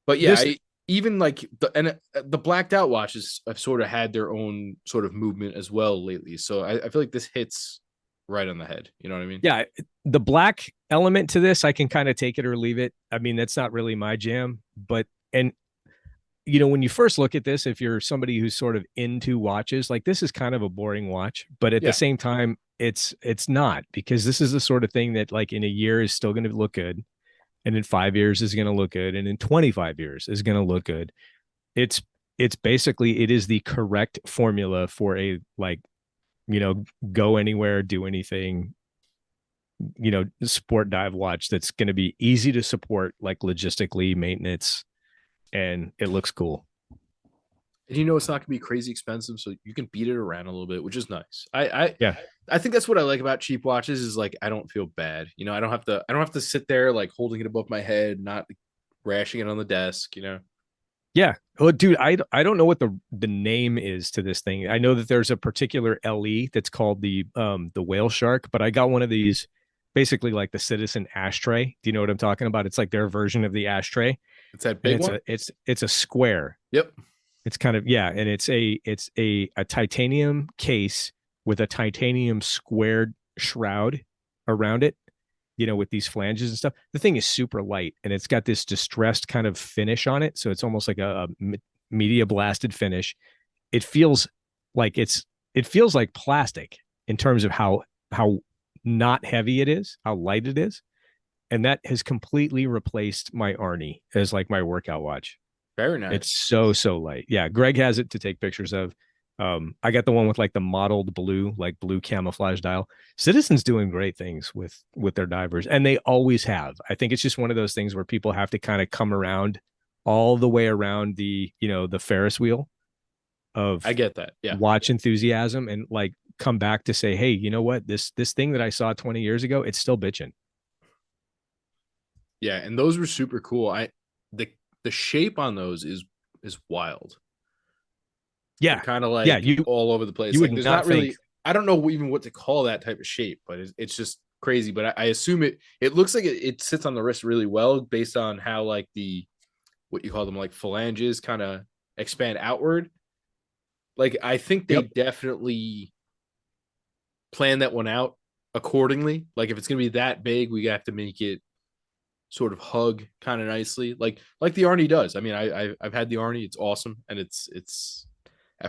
But yeah, this even like the blacked out watches have sort of had their own sort of movement as well lately. So I feel like this hits right on the head. You know what I mean? yeah, the black element to this, I can kind of take it or leave it. I mean, that's not really my jam, but and when you first look at this, if you're somebody who's sort of into watches, like this is kind of a boring watch, but at the Yeah. same time, it's not, because this is the sort of thing that like in a year is still going to look good, and in 5 years is going to look good, and in 25 years is going to look good. It's it's basically it is the correct formula for a like go anywhere, do anything, sport dive watch that's going to be easy to support, like logistically, maintenance, and it looks cool. And it's not gonna be crazy expensive, so you can beat it around a little bit, which is nice. Yeah. I think that's what I like about cheap watches is like I don't feel bad. I don't have to sit there like holding it above my head, not rashing it on the desk. Yeah. Oh, dude, I don't know what the name is to this thing. I know that there's a particular LE that's called the whale shark, but I got one of these, basically like the Citizen ashtray. Do you know what I'm talking about? It's like their version of the ashtray, It's that and big it's one. a square. Yep. It's kind of, yeah, and it's a titanium case with a titanium squared shroud around it, with these flanges and stuff. The thing is super light, and it's got this distressed kind of finish on it. So it's almost like a media blasted finish. It feels it feels like plastic in terms of how not heavy it is, how light it is. And that has completely replaced my Arnie as like my workout watch. Very It's nice. so light. Yeah, Greg has it to take pictures of. I got the one with like the mottled blue, like blue camouflage dial. Citizen's doing great things with their divers, and they always have. I think it's just one of those things where people have to kind of come around all the way around the Ferris wheel I of get that. Yeah. watch enthusiasm, and like come back to say, hey, you know what? This thing that I saw 20 years ago, it's still bitching. Yeah. And those were super cool. The shape on those is wild. They're Yeah. kind of Yeah. like all over the You place. Like would there's not not think. really, I don't know even what to call that type of shape, but it's just crazy. But I assume it looks like it sits on the wrist really well based on how like the what you call them like phalanges kind of expand outward. Like I think they Yep. definitely plan that one out accordingly. Like if it's gonna be that big, we have to make it sort of hug kind of nicely, like the Arnie does. I mean, I've had the Arnie. It's awesome, and it's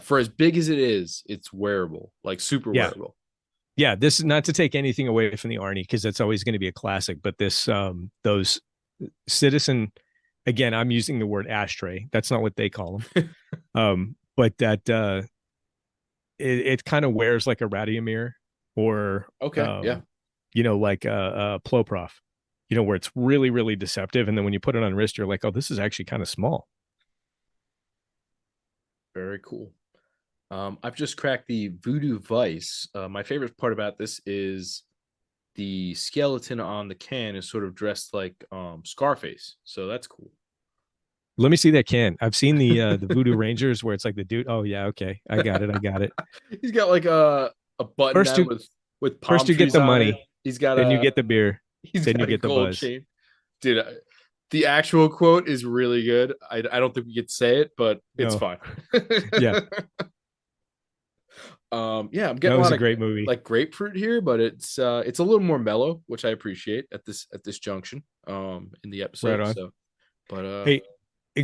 for as big as it is, it's wearable, like super Yeah. wearable. Yeah. This is not to take anything away from the Arnie because that's always going to be a classic. But this, those Citizen, again, I'm using the word ashtray. That's not what they call them. But that it kind of wears like a Radiomir or Okay, yeah, like a Ploprof, where it's really, really deceptive. And then when you put it on wrist, you're like, oh, this is actually kind of small. very cool. I've just cracked the Voodoo Vice. My favorite part about this is the skeleton on the can is sort of dressed like Scarface, so that's cool. Let me see that can. I've seen the Voodoo Rangers where it's like the dude. Oh yeah, okay, I got it. I got it. He's got like a button First down you with first palm you get trees the on it. money, He's got then you a get the beer, he's then you got a get the gold buzz. chain. Dude, the actual quote is really good. I don't think we could say it, but it's No, fine. yeah, Yeah, I'm that getting a was lot a of great movie. like grapefruit here, but it's a little more mellow, which I appreciate at this junction in the Right episode. on. So, but Hey,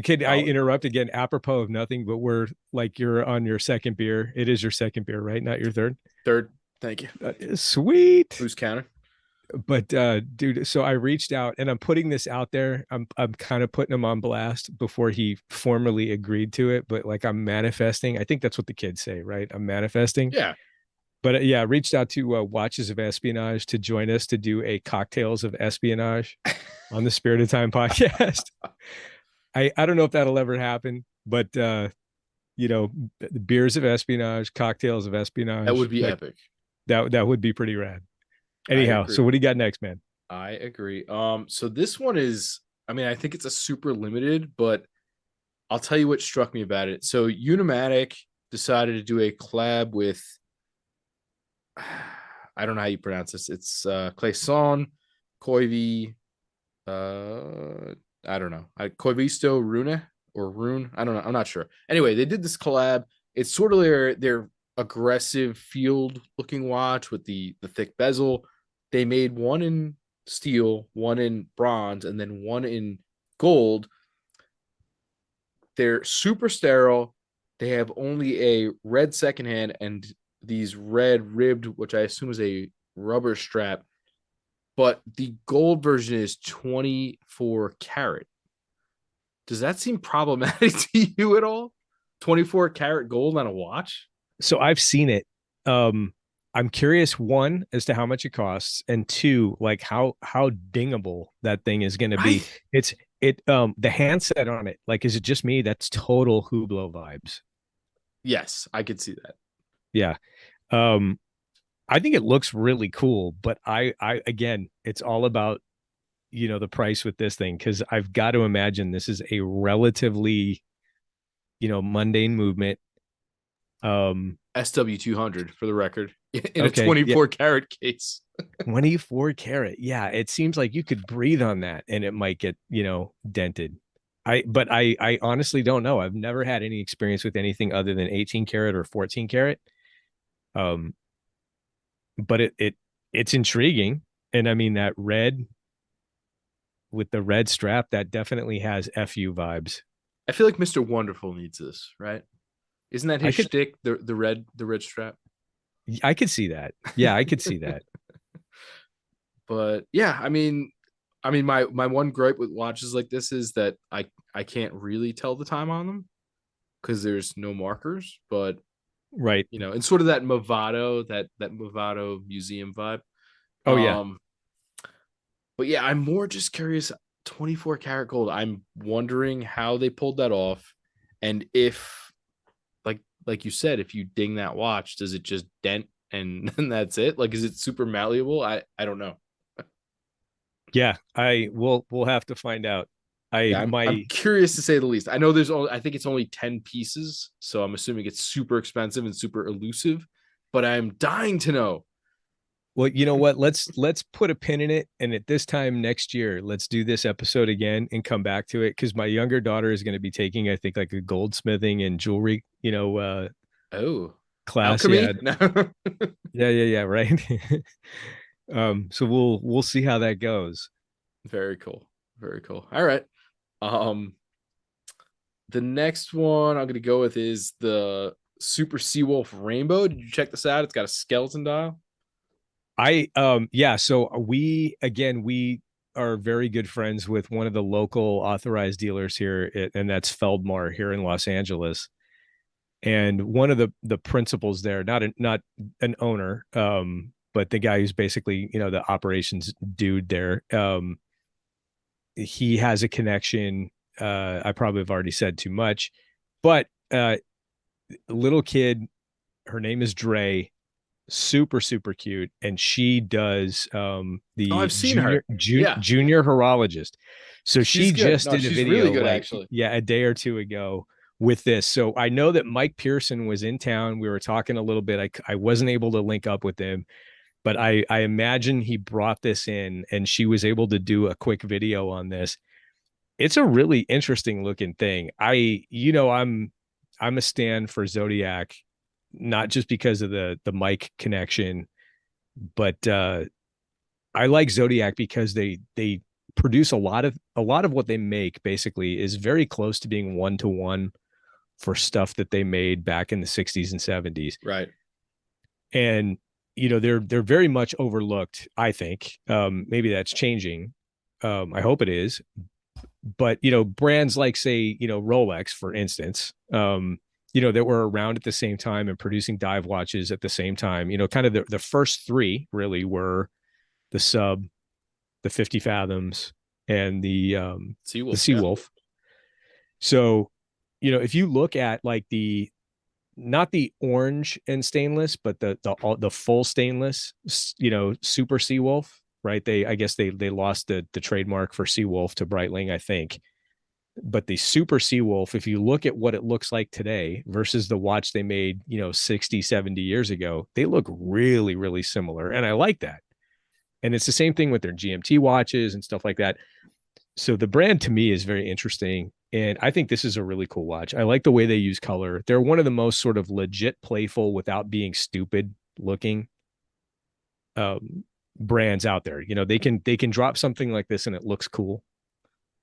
could I solid. interrupt again? Apropos of nothing, but we're like you're on your second beer. It is your second beer, right? Not your third. Third, thank you. Sweet. Who's counter? But dude, so I reached out and I'm putting this out there. I'm kind of putting him on blast before he formally agreed to it, but like I'm manifesting. I think that's what the kids say, right? I'm manifesting. Yeah. But yeah, I reached out to Watches of Espionage to join us to do a cocktails of espionage on the Spirit of Time podcast. I don't know if that'll ever happen, but the beers of espionage, cocktails of That espionage, would be like epic. that would be pretty rad. I Anyhow, agree. so what do you got next, man? I agree. So this one is, I mean, I think it's a super limited, but I'll tell you what struck me about it. So Unimatic decided to do a collab with, I don't know how you pronounce this. It's Clayson, Koivi, I don't know. Koivisto Rune or Rune. I don't know. I'm not sure. Anyway, they did this collab. It's sort of their aggressive field looking watch with the thick bezel. They made one in steel, one in bronze, and then one in gold. They're super sterile. They have only a red second hand and these red ribbed, which I assume is a rubber strap. But the gold version is 24 karat. Does that seem problematic to you at all? 24 karat gold on a watch? So I've seen it. I'm curious, one, as to how much it costs, and two, like how dingable that thing is going to be. Right? The handset on it, like, is it just me? That's total Hublot vibes. Yes, I could see that. Yeah. Um, I think it looks really cool, but I again, it's all about the price with this thing because I've got to imagine this is a relatively mundane movement. SW200 for the record in a Okay, yeah, 24 karat case. 24 karat. Yeah, it seems like you could breathe on that and it might get, dented. But I honestly don't know. I've never had any experience with anything other than 18 karat or 14 karat. Um, but it's intriguing. And I mean that red with the red strap, that definitely has FU vibes. I feel like Mr. Wonderful needs this, right? Isn't that I his could shtick? The red strap. I could see that. Yeah, I could see that. But yeah, I mean, my one gripe with watches like this is that I can't really tell the time on them because there's no markers. But Right. and sort of that that Movado museum vibe. Oh yeah. Um, but yeah, I'm more just curious. 24 karat gold. I'm wondering how they pulled that off, and if like you said, if you ding that watch, does it just dent and, and that's it? Like, is it super malleable? I don't know. Yeah. I will we'll have to find out. I Yeah, I'm my curious to say the least. I know there's only I think it's only 10 pieces, so I'm assuming it's super expensive and super elusive, but I'm dying to know. Well, you know what? Let's put a pin in it, and at this time next year, let's do this episode again and come back to it because my younger daughter is going to be taking, I think, like a goldsmithing and jewelry, Oh, class. Yeah, alchemy? No. yeah, right. So we'll see how that goes. Very cool. Very cool. All right. Um, the next one I'm gonna go with is the Super Seawolf Rainbow. Did you check this out? It's got a skeleton dial. Yeah, so we are very good friends with one of the local authorized dealers here, and that's Feldmar here in Los Angeles. And one of the principals there, not an owner, but the guy who's basically, the operations dude there, he has a connection. I probably have already said too much, but little kid, her name is Dre, super super cute, and she does Oh, the I've seen her. Yeah, junior horologist. So she's she good. just No, did a she's really video good like, actually. yeah, a day or two ago with this. So I know that Mike Pearson was in town. We were talking a little bit. I wasn't able to link up with him, but I imagine he brought this in and she was able to do a quick video on this. It's a really interesting looking thing. I'm a stand for Zodiac, not just because of the Mike connection, but I like Zodiac because they produce a lot of what they make basically is very close to being one to one for stuff that they made back in the 60s and 70s. Right. And they're very much overlooked, I think. Maybe that's changing. I hope it is. But brands like, say, Rolex, for instance, that were around at the same time and producing dive watches at the same time. Kind of the first three really were the Sub, the 50 Fathoms, and the Seawolf. Yeah. Seawolf. So, if you look at like the not the orange and stainless, but the full stainless, Super Seawolf, right? I guess they lost the trademark for Seawolf to Breitling, I think. But the Super Seawolf, if you look at what it looks like today versus the watch they made, 60, 70 years ago, they look really, really similar. And I like that. And it's the same thing with their GMT watches and stuff like that. So the brand to me is very interesting. And I think this is a really cool watch. I like the way they use color. They're one of the most sort of legit playful without being stupid looking um, brands out there. They can drop something like this and it looks cool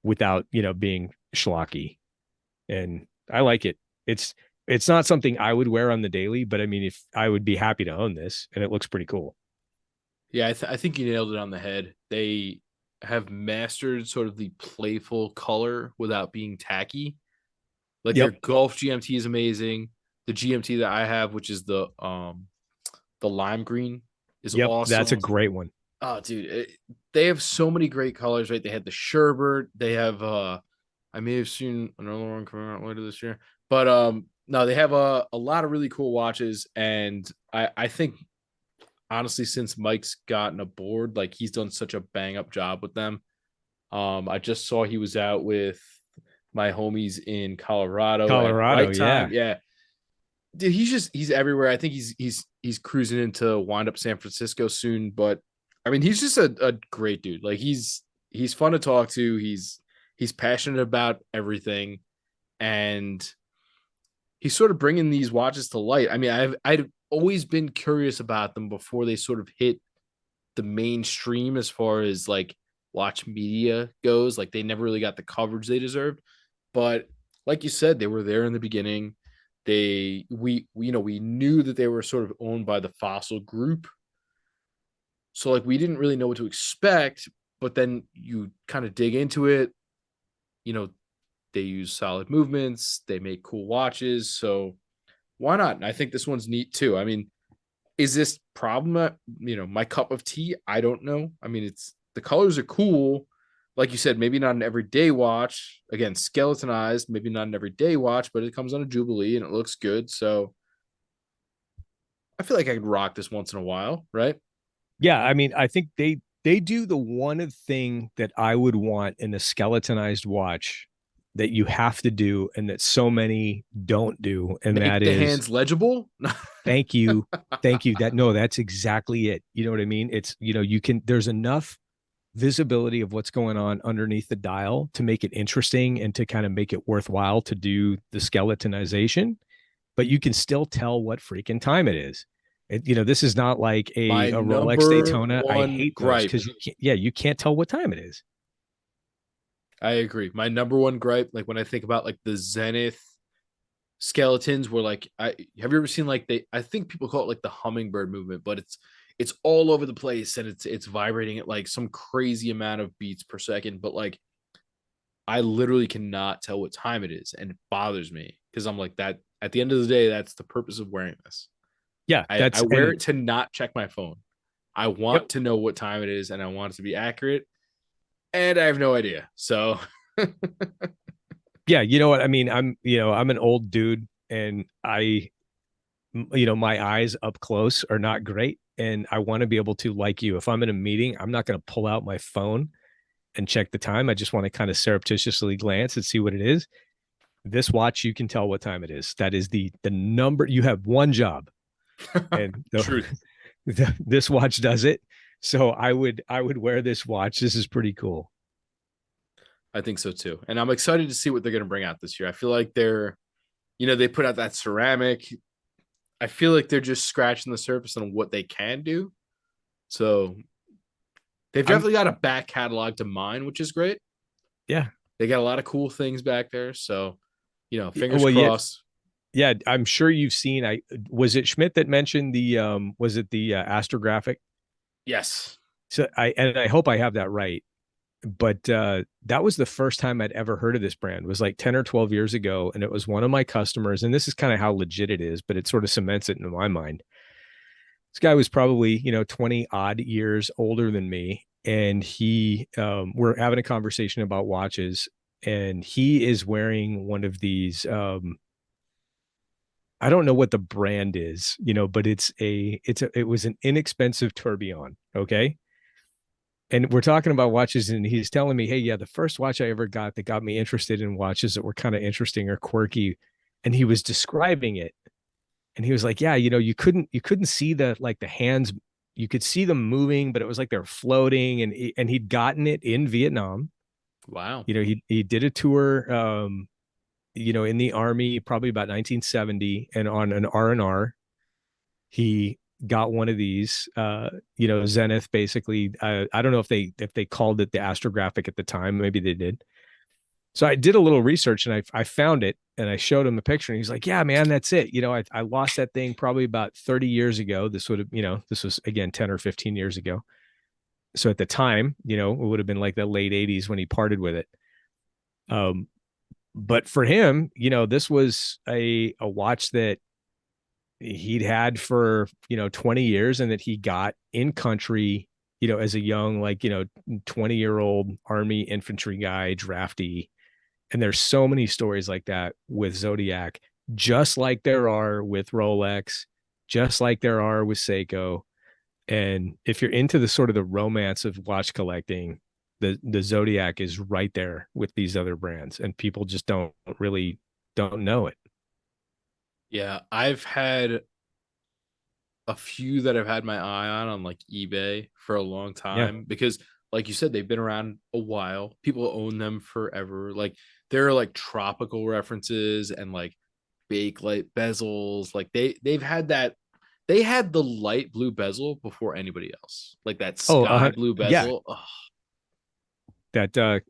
without, being schlocky. And I like it. It's not something I would wear on the daily, but I mean, if I would be happy to own this, and it looks pretty cool. Yeah, I think you nailed it on the head. They have mastered sort of the playful color without being tacky. Like their Yep. Golf GMT is amazing. The GMT that I have, which is the lime green, is Yep. That's a awesome. great one. Oh, dude, they have so many great colors, right? They had the sherbert. They have I may have seen another one coming out later this year, but no, they have a lot of really cool watches, and I think honestly, since Mike's gotten aboard, like he's done such a bang up job with them. I just saw he was out with my homies in Colorado at Colorado, right yeah. time. Yeah, dude, he's everywhere. I think he's cruising into wind up San Francisco soon. But I mean, he's just a great dude. Like he's fun to talk to. He's passionate about everything, and he's sort of bringing these watches to light. I mean, I'd always been curious about them before they sort of hit the mainstream as far as like watch media goes. Like they never really got the coverage they deserved. But like you said, they were there in the beginning. We knew that they were sort of owned by the Fossil Group. So like we didn't really know what to expect, but then you kind of dig into it, you know, they use solid movements, they make cool watches, so why not? And I think this one's neat too. I mean, is this problem, my cup of tea? I don't know. I mean, it's the colors are cool. Like you said, maybe not an everyday watch. Again, skeletonized, maybe not an everyday watch, but it comes on a Jubilee and it looks good. So I feel like I could rock this once in a while, right? Yeah, I mean, I think They do the one thing that I would want in a skeletonized watch that you have to do and that so many don't do, and Make that the is hands legible. thank you. Thank you. That no, that's exactly it. You know what I mean? It's, you can, there's enough visibility of what's going on underneath the dial to make it interesting and to kind of make it worthwhile to do the skeletonization, but you can still tell what freaking time it is. This is not like My a Rolex number Daytona. I one hate those gripe. because you can't tell what time it is. I agree. My number one gripe, like when I think about like the Zenith skeletons, were like, I have you ever seen like I think people call it like the hummingbird movement, but it's all over the place and it's vibrating at like some crazy amount of beats per second. But like I literally cannot tell what time it is, and it bothers me because I'm like that. At the end of the day, that's the purpose of wearing this. Yeah, I that's wear and it to not check my phone. I yep. want to know what time it is, and I want it to be accurate, and I have no idea. So Yeah, you know what I mean. I'm an old dude, and my eyes up close are not great, and I want to be able to, like you, if I'm in a meeting, I'm not going to pull out my phone and check the time. I just want to kind of surreptitiously glance and see what it is. This watch, you can tell what time it is. That is the number. You have one job, and truth. this watch does it. So I would wear this watch. This is pretty cool. I think so too. And I'm excited to see what they're going to bring out this year. I feel like they put out that ceramic. I feel like they're just scratching the surface on what they can do. So they've I'm definitely got a back catalog to mine, which is great. Yeah. They got a lot of cool things back there. So, fingers Well, yeah, crossed. yeah. I'm sure you've seen. I was it Schmidt that mentioned the was it the astrographic? Yes. So I hope I have that right. But that was the first time I'd ever heard of this brand. It was like 10 or 12 years ago, and it was one of my customers. And this is kind of how legit it is, but it sort of cements it into my mind. This guy was probably 20 odd years older than me, and we're having a conversation about watches, and he is wearing one of these. I don't know what the brand is, but it was an inexpensive tourbillon. Okay. And we're talking about watches, and he's telling me, hey, yeah, the first watch I ever got that got me interested in watches that were kind of interesting or quirky. And he was describing it. And he was like, yeah, you couldn't see the hands, you could see them moving, but it was like they're floating. And he'd gotten it in Vietnam. Wow. He did a tour in the army, probably about 1970, and on an R&R, he got one of these Zenith, basically. I don't know if they called it the astrographic at the time, maybe they did. So I did a little research, and I found it, and I showed him a picture, and he's like, yeah, man, that's it. I lost that thing probably about 30 years ago. This was again 10 or 15 years ago. So at the time, it would have been like the late 80s when he parted with it. um but for him, this was a watch that he'd had for 20 years, and that he got in country, as a young, like, 20-year-old army infantry guy, drafty. And there's so many stories like that with Zodiac, just like there are with Rolex, just like there are with Seiko. And if you're into the sort of the romance of watch collecting, the Zodiac is right there with these other brands, and people just don't know it. Yeah. I've had a few that I've had my eye on like eBay for a long Yeah. time because, like you said, they've been around a while. People own them forever. Like there are like tropical references and like bake light bezels. Like they've had that. They had the light blue bezel before anybody else. Like that Oh, sky blue yeah. bezel. Ugh, That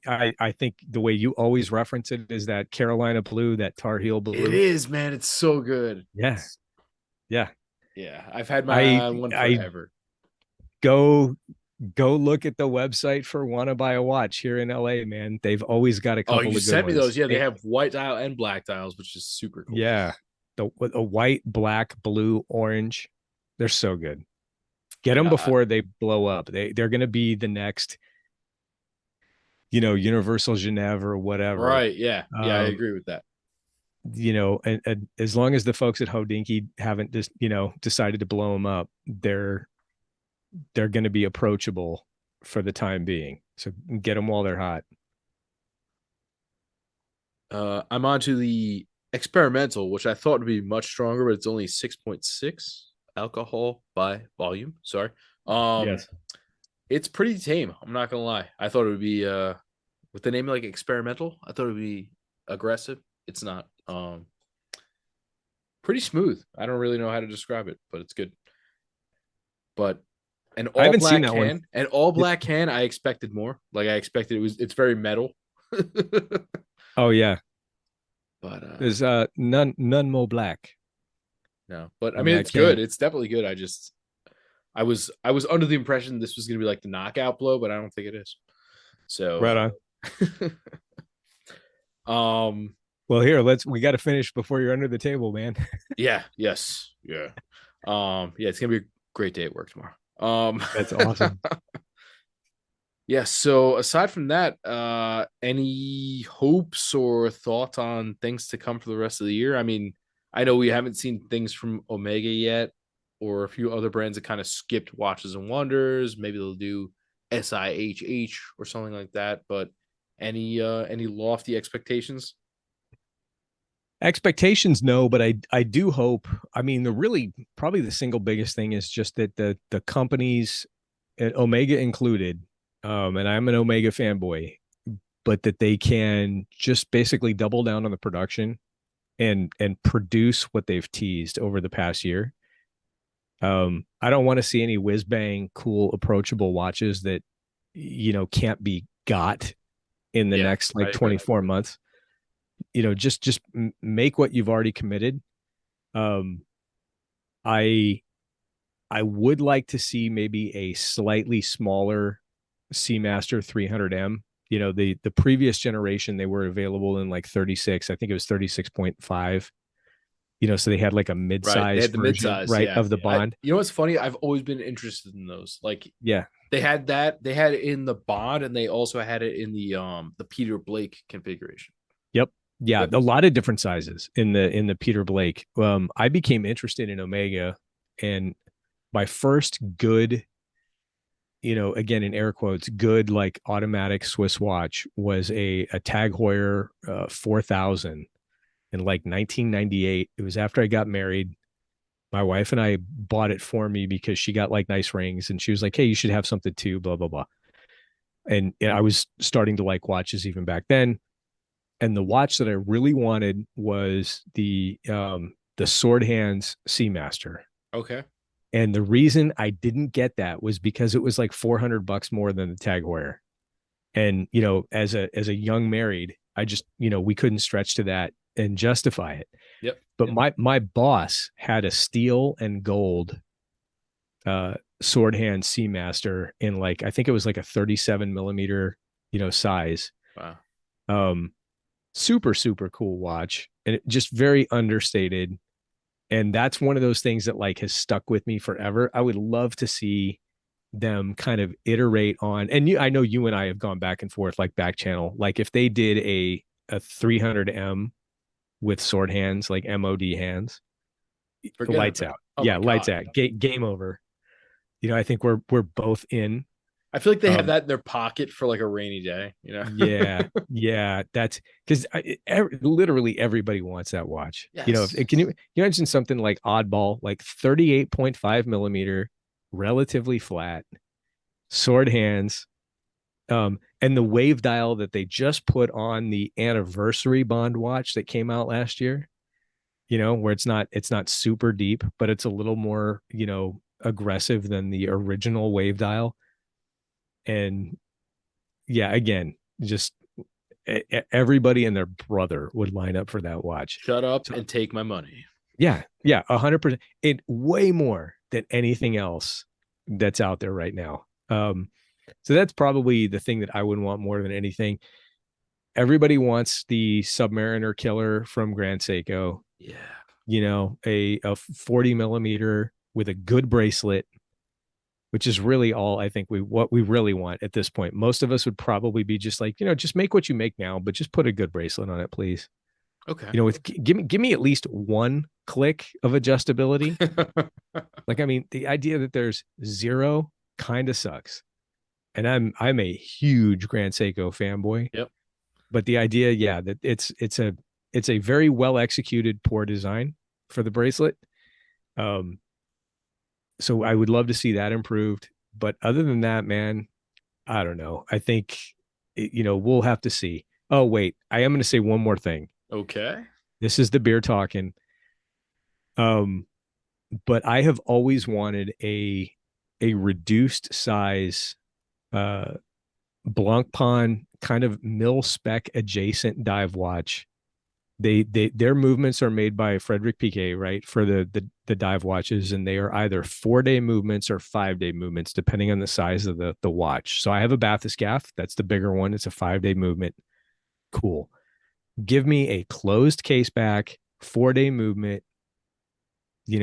I think the way you always reference it is that Carolina blue, that Tar Heel it blue. is, man. It's so good. Yeah. Yeah. Yeah, I've had my I eye on one I forever. go go look at the website for Wanna Buy a Watch here in LA, man. They've always got a Oh, couple you of good sent me ones. those. Yeah, they have white dial and black dials, which is super cool. Yeah. A white, black, blue, orange. They're so good. Get them Yeah, before they blow up. They're going to be the next, Universal Genève or whatever. right. Yeah, yeah, I Um, agree with that. and as long as the folks at Hodinkee haven't just, decided to blow them up, they're they're going to be approachable for the time being. So get them while they're hot. I'm on to the experimental, which I thought would be much stronger, but it's only 6.6 alcohol by volume. Sorry. Um, Yes. it's pretty tame. I'm not gonna lie. I thought it would be with the name like experimental. I thought it would be aggressive. It's not. Pretty smooth. I don't really know how to describe it, but it's good. But an I all haven't seen black that one. can, an all black can, I expected more. Like I expected it's very metal. Oh yeah. But There's none more black no. But I in mean that it's good. can. It's definitely good. I was under the impression this was gonna be like the knockout blow, but I don't think it is. So Right on. um Well, here, we got to finish before you're under the table, man. yeah, yes, yeah. Yeah, it's gonna be a great day at work tomorrow. That's awesome. Yeah, so aside from that, any hopes or thoughts on things to come for the rest of the year? I mean, I know we haven't seen things from Omega yet, or a few other brands that kind of skipped Watches and Wonders. Maybe they'll do SIHH or something like that. But any lofty expectations? Expectations, no, but I do hope. I mean, the really probably the single biggest thing is just that the companies, Omega included, and I'm an Omega fanboy, but that they can just basically double down on the production and produce what they've teased over the past year. I don't want to see any whiz bang cool approachable watches that can't be got in the Yeah, next I like agree. 24 months. Just make what you've already committed. Um, I I would like to see maybe a slightly smaller Seamaster 300M. The previous generation they were available in like 36. I think it was 36.5. So they had like a Right, they mid-size had the version, midsize. right, Yeah, of the Bond. you know what's funny? I've always been interested in those. Like Yeah. they had that. They had it in the Bond, and they also had it in the Peter Blake configuration. Yep. Yeah, Yep. a lot of different sizes in the Peter Blake. I became interested in Omega, and my first good, again in air quotes, good like automatic Swiss watch was a Tag Heuer 4000 in like 1998. It was after I got married. My wife and I bought it for me because she got like nice rings, and she was like, "Hey, you should have something too." Blah blah blah. And I was starting to like watches even back then. And the watch that I really wanted was the Sword Hands Seamaster. Okay. And the reason I didn't get that was because it was like $400 more than the Tag Heuer. And as a young married, I just we couldn't stretch to that and justify it. Yep. But my boss had a steel and gold sword hand Seamaster in like I think it was like a 37 millimeter size. Wow. Super super cool watch, and it just very understated. And that's one of those things that like has stuck with me forever. I would love to see them kind of iterate on, and I know you and I have gone back and forth like back channel, like if they did a 300M with sword hands, like MOD hands, Forget lights about it. out. Oh Yeah, my lights god. out. Game over. I think we're both in. I feel like they have Um, that in their pocket for like a rainy day. yeah, yeah, that's because literally everybody wants that watch. Yes. Can you mention something like oddball, like 38.5 millimeter, relatively flat, sword hands, and the wave dial that they just put on the anniversary Bond watch that came out last year. Where it's not super deep, but it's a little more aggressive than the original wave dial. And yeah, again, just everybody and their brother would line up for that watch. Shut up So and take my money. yeah, yeah, 100%. It way more than anything else that's out there right now. So that's probably the thing that I would want more than anything. Everybody wants the Submariner killer from Grand Seiko. Yeah. A 40 millimeter with a good bracelet, which is really all I think what we really want at this point. Most of us would probably be just like, just make what you make now, but just put a good bracelet on it, please. Okay. With give me at least one click of adjustability. Like, I mean, the idea that there's zero kind of sucks. And I'm a huge Grand Seiko fanboy, Yep. but the idea, yeah, that it's a very well executed poor design for the bracelet. Um, so I would love to see that improved. But other than that, man, I don't know. I think we'll have to see. Oh wait, I am going to say one more thing. Okay. This is the beer talking. Um, but I have always wanted a reduced size uh Blancpain kind of mil spec adjacent dive watch. Their movements are made by Frederick Piquet, right? For the dive watches, and they are either 4-day movements or 5-day movements, depending on the size of the watch. So I have a bathyscaphe, that's the bigger one. It's a 5-day movement. Cool. Give me a closed case back, 4-day movement, a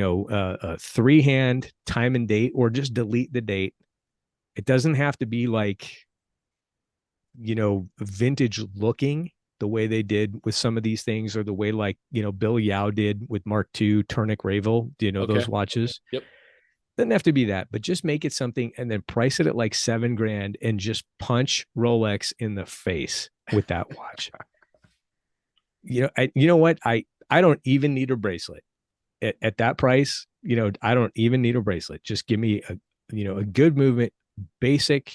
3-hand time and date, or just delete the date. It doesn't have to be like, vintage looking the way they did with some of these things, or the way like, Bill Yao did with Mark II, Turnic Ravel, those Okay. watches. Yep. Doesn't have to be that, but just make it something and then price it at like 7 grand and just punch Rolex in the face with that watch. You know what? I don't even need a bracelet at that price. I don't even need a bracelet. Just give me a good movement, basic,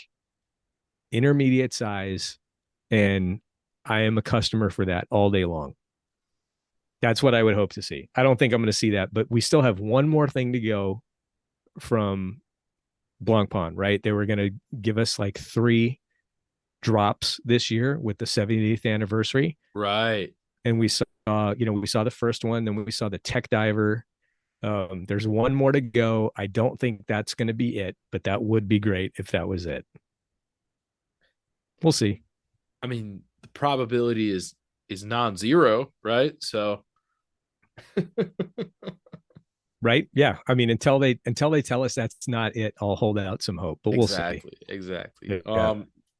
intermediate size, and I am a customer for that all day long. That's what I would hope to see. I don't think I'm going to see that, but we still have one more thing to go from Blancpain, right? They were going to give us like 3 drops this year with the 70th anniversary, Right. and we saw the first one, then we saw the Tech Diver. There's one more to go. I don't think that's going to be it, but that would be great if that was it. We'll see. I mean, the probability is non-zero, right? So Right? Yeah. I mean, until they tell us that's not it, I'll hold out some hope, but we'll see. exactly, exactly. Yeah.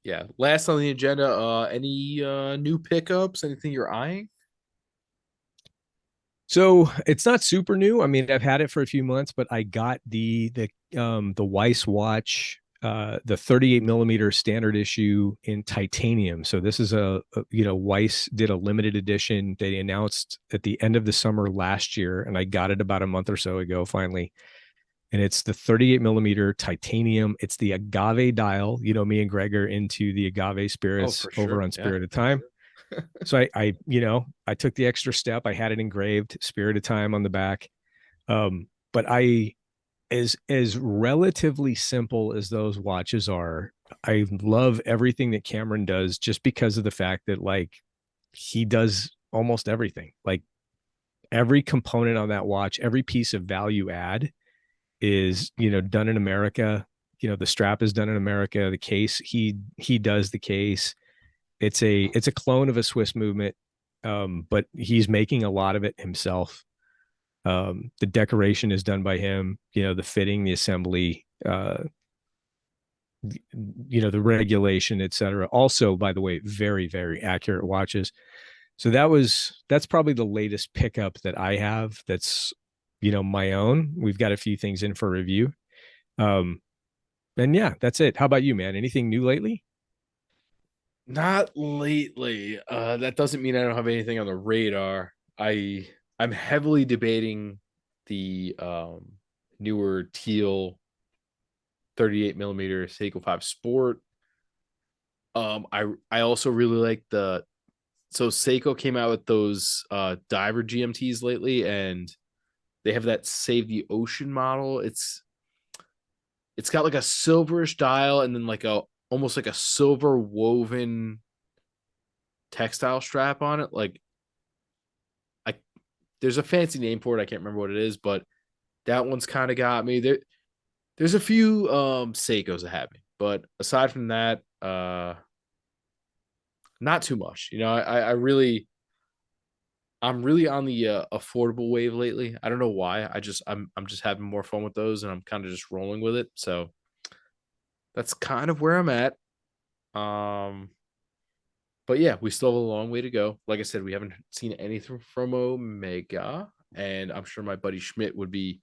Yeah. Last on the agenda, any new pickups? Anything you're eyeing? So it's not super new. I mean, I've had it for a few months, but I got the Weiss watch, the 38 millimeter standard issue in titanium. So this is Weiss did a limited edition. They announced at the end of the summer last year, and I got it about a month or so ago finally. And it's the 38 millimeter titanium. It's the agave dial. Me and Greg are into the agave Oh, spirits for over sure. on Yeah. Spirit of Time. So I took the extra step. I had it engraved, Spirit of Time on the back. But as relatively simple as those watches are, I love everything that Cameron does, just because of the fact that like he does almost everything. Like every component on that watch, every piece of value add is, done in America. The strap is done in America. The case, he does the case. It's a clone of a Swiss movement, but he's making a lot of it himself. The decoration is done by him. The fitting, the assembly, the regulation, etc. Also, by the way, very very accurate watches. So that's probably the latest pickup that I have. That's my own. We've got a few things in for review. Um, and yeah, that's it. How about you, man? Anything new lately? Not lately. That doesn't mean I don't have anything on the radar. I'm heavily debating the newer teal 38 millimeter Seiko 5 Sport. I also really like the so Seiko came out with those diver GMTs lately, and they have that Save the Ocean model. It's got like a silverish dial and then like a almost like a silver woven textile strap on it. Like I there's a fancy name for it. I can't remember what it is, but that one's kind of got me. There's a few Seikos that have me, but aside from that, not too much. I'm really on the affordable wave lately. I don't know why. I'm just having more fun with those, and I'm kind of just rolling with it. So that's kind of where I'm at. Um, but yeah, we still have a long way to go. Like I said, we haven't seen anything from Omega, and I'm sure my buddy Schmidt would be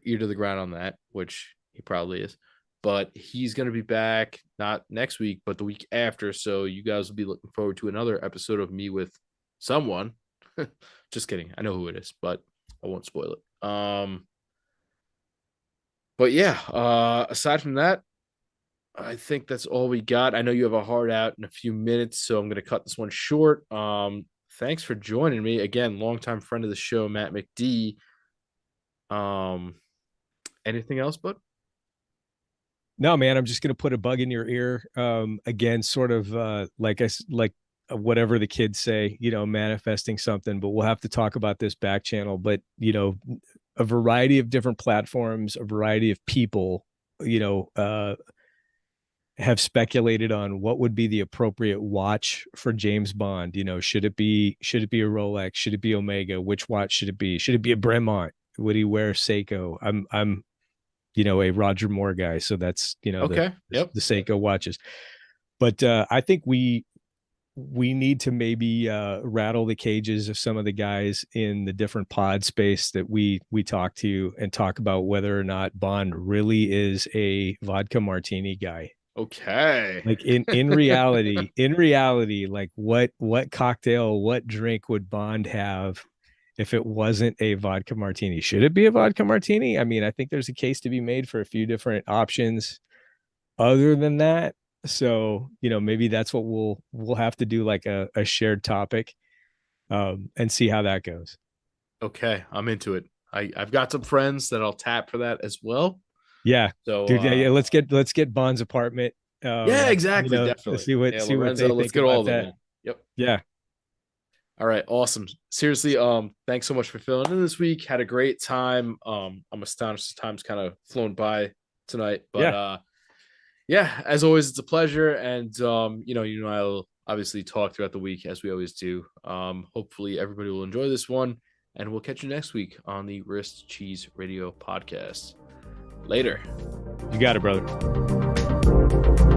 ear to the ground on that, which he probably is. but he's going to be back not next week, but the week after. So you guys will be looking forward to another episode of me with someone. Just kidding. I know who it is, but I won't spoil it. But yeah, aside from that, I think that's all we got. I know you have a hard out in a few minutes, so I'm going to cut this one short. Thanks for joining me again, longtime friend of the show, Matt McD. Um, anything else, bud? No, man, I'm just gonna put a bug in your ear. Again, sort of like whatever the kids say, manifesting something. But we'll have to talk about this back channel. But a variety of different platforms, a variety of people, you know, uh, have speculated on what would be the appropriate watch for James Bond. Should it be a Rolex? Should it be Omega? Which watch should it be? Should it be a Bremont? Would he wear Seiko? I'm a Roger Moore guy, so that's Okay. Yep. the Seiko watches. But I think we need to maybe rattle the cages of some of the guys in the different pod space that we talk to and talk about whether or not Bond really is a vodka martini guy. Okay. Like in reality, like what cocktail, what drink would Bond have if it wasn't a vodka martini? Should it be a vodka martini? I mean, I think there's a case to be made for a few different options other than that. So, maybe that's what we'll have to do, like a shared topic, and see how that goes. Okay. I'm into it. I've got some friends that I'll tap for that as well. Yeah. So Dude, yeah, let's get Bond's apartment. yeah, exactly. Definitely. Yeah, See what they Lorenzo, let's think get all about of them, that. man. Yep. Yeah. All right, awesome. Seriously, thanks so much for filling in this week. Had a great time. I'm astonished the time's kind of flown by tonight. But Yeah. yeah, as always, it's a pleasure. And I'll obviously talk throughout the week as we always do. Hopefully everybody will enjoy this one. And we'll catch you next week on the Wrist Cheese Radio podcast. Later. You got it, brother.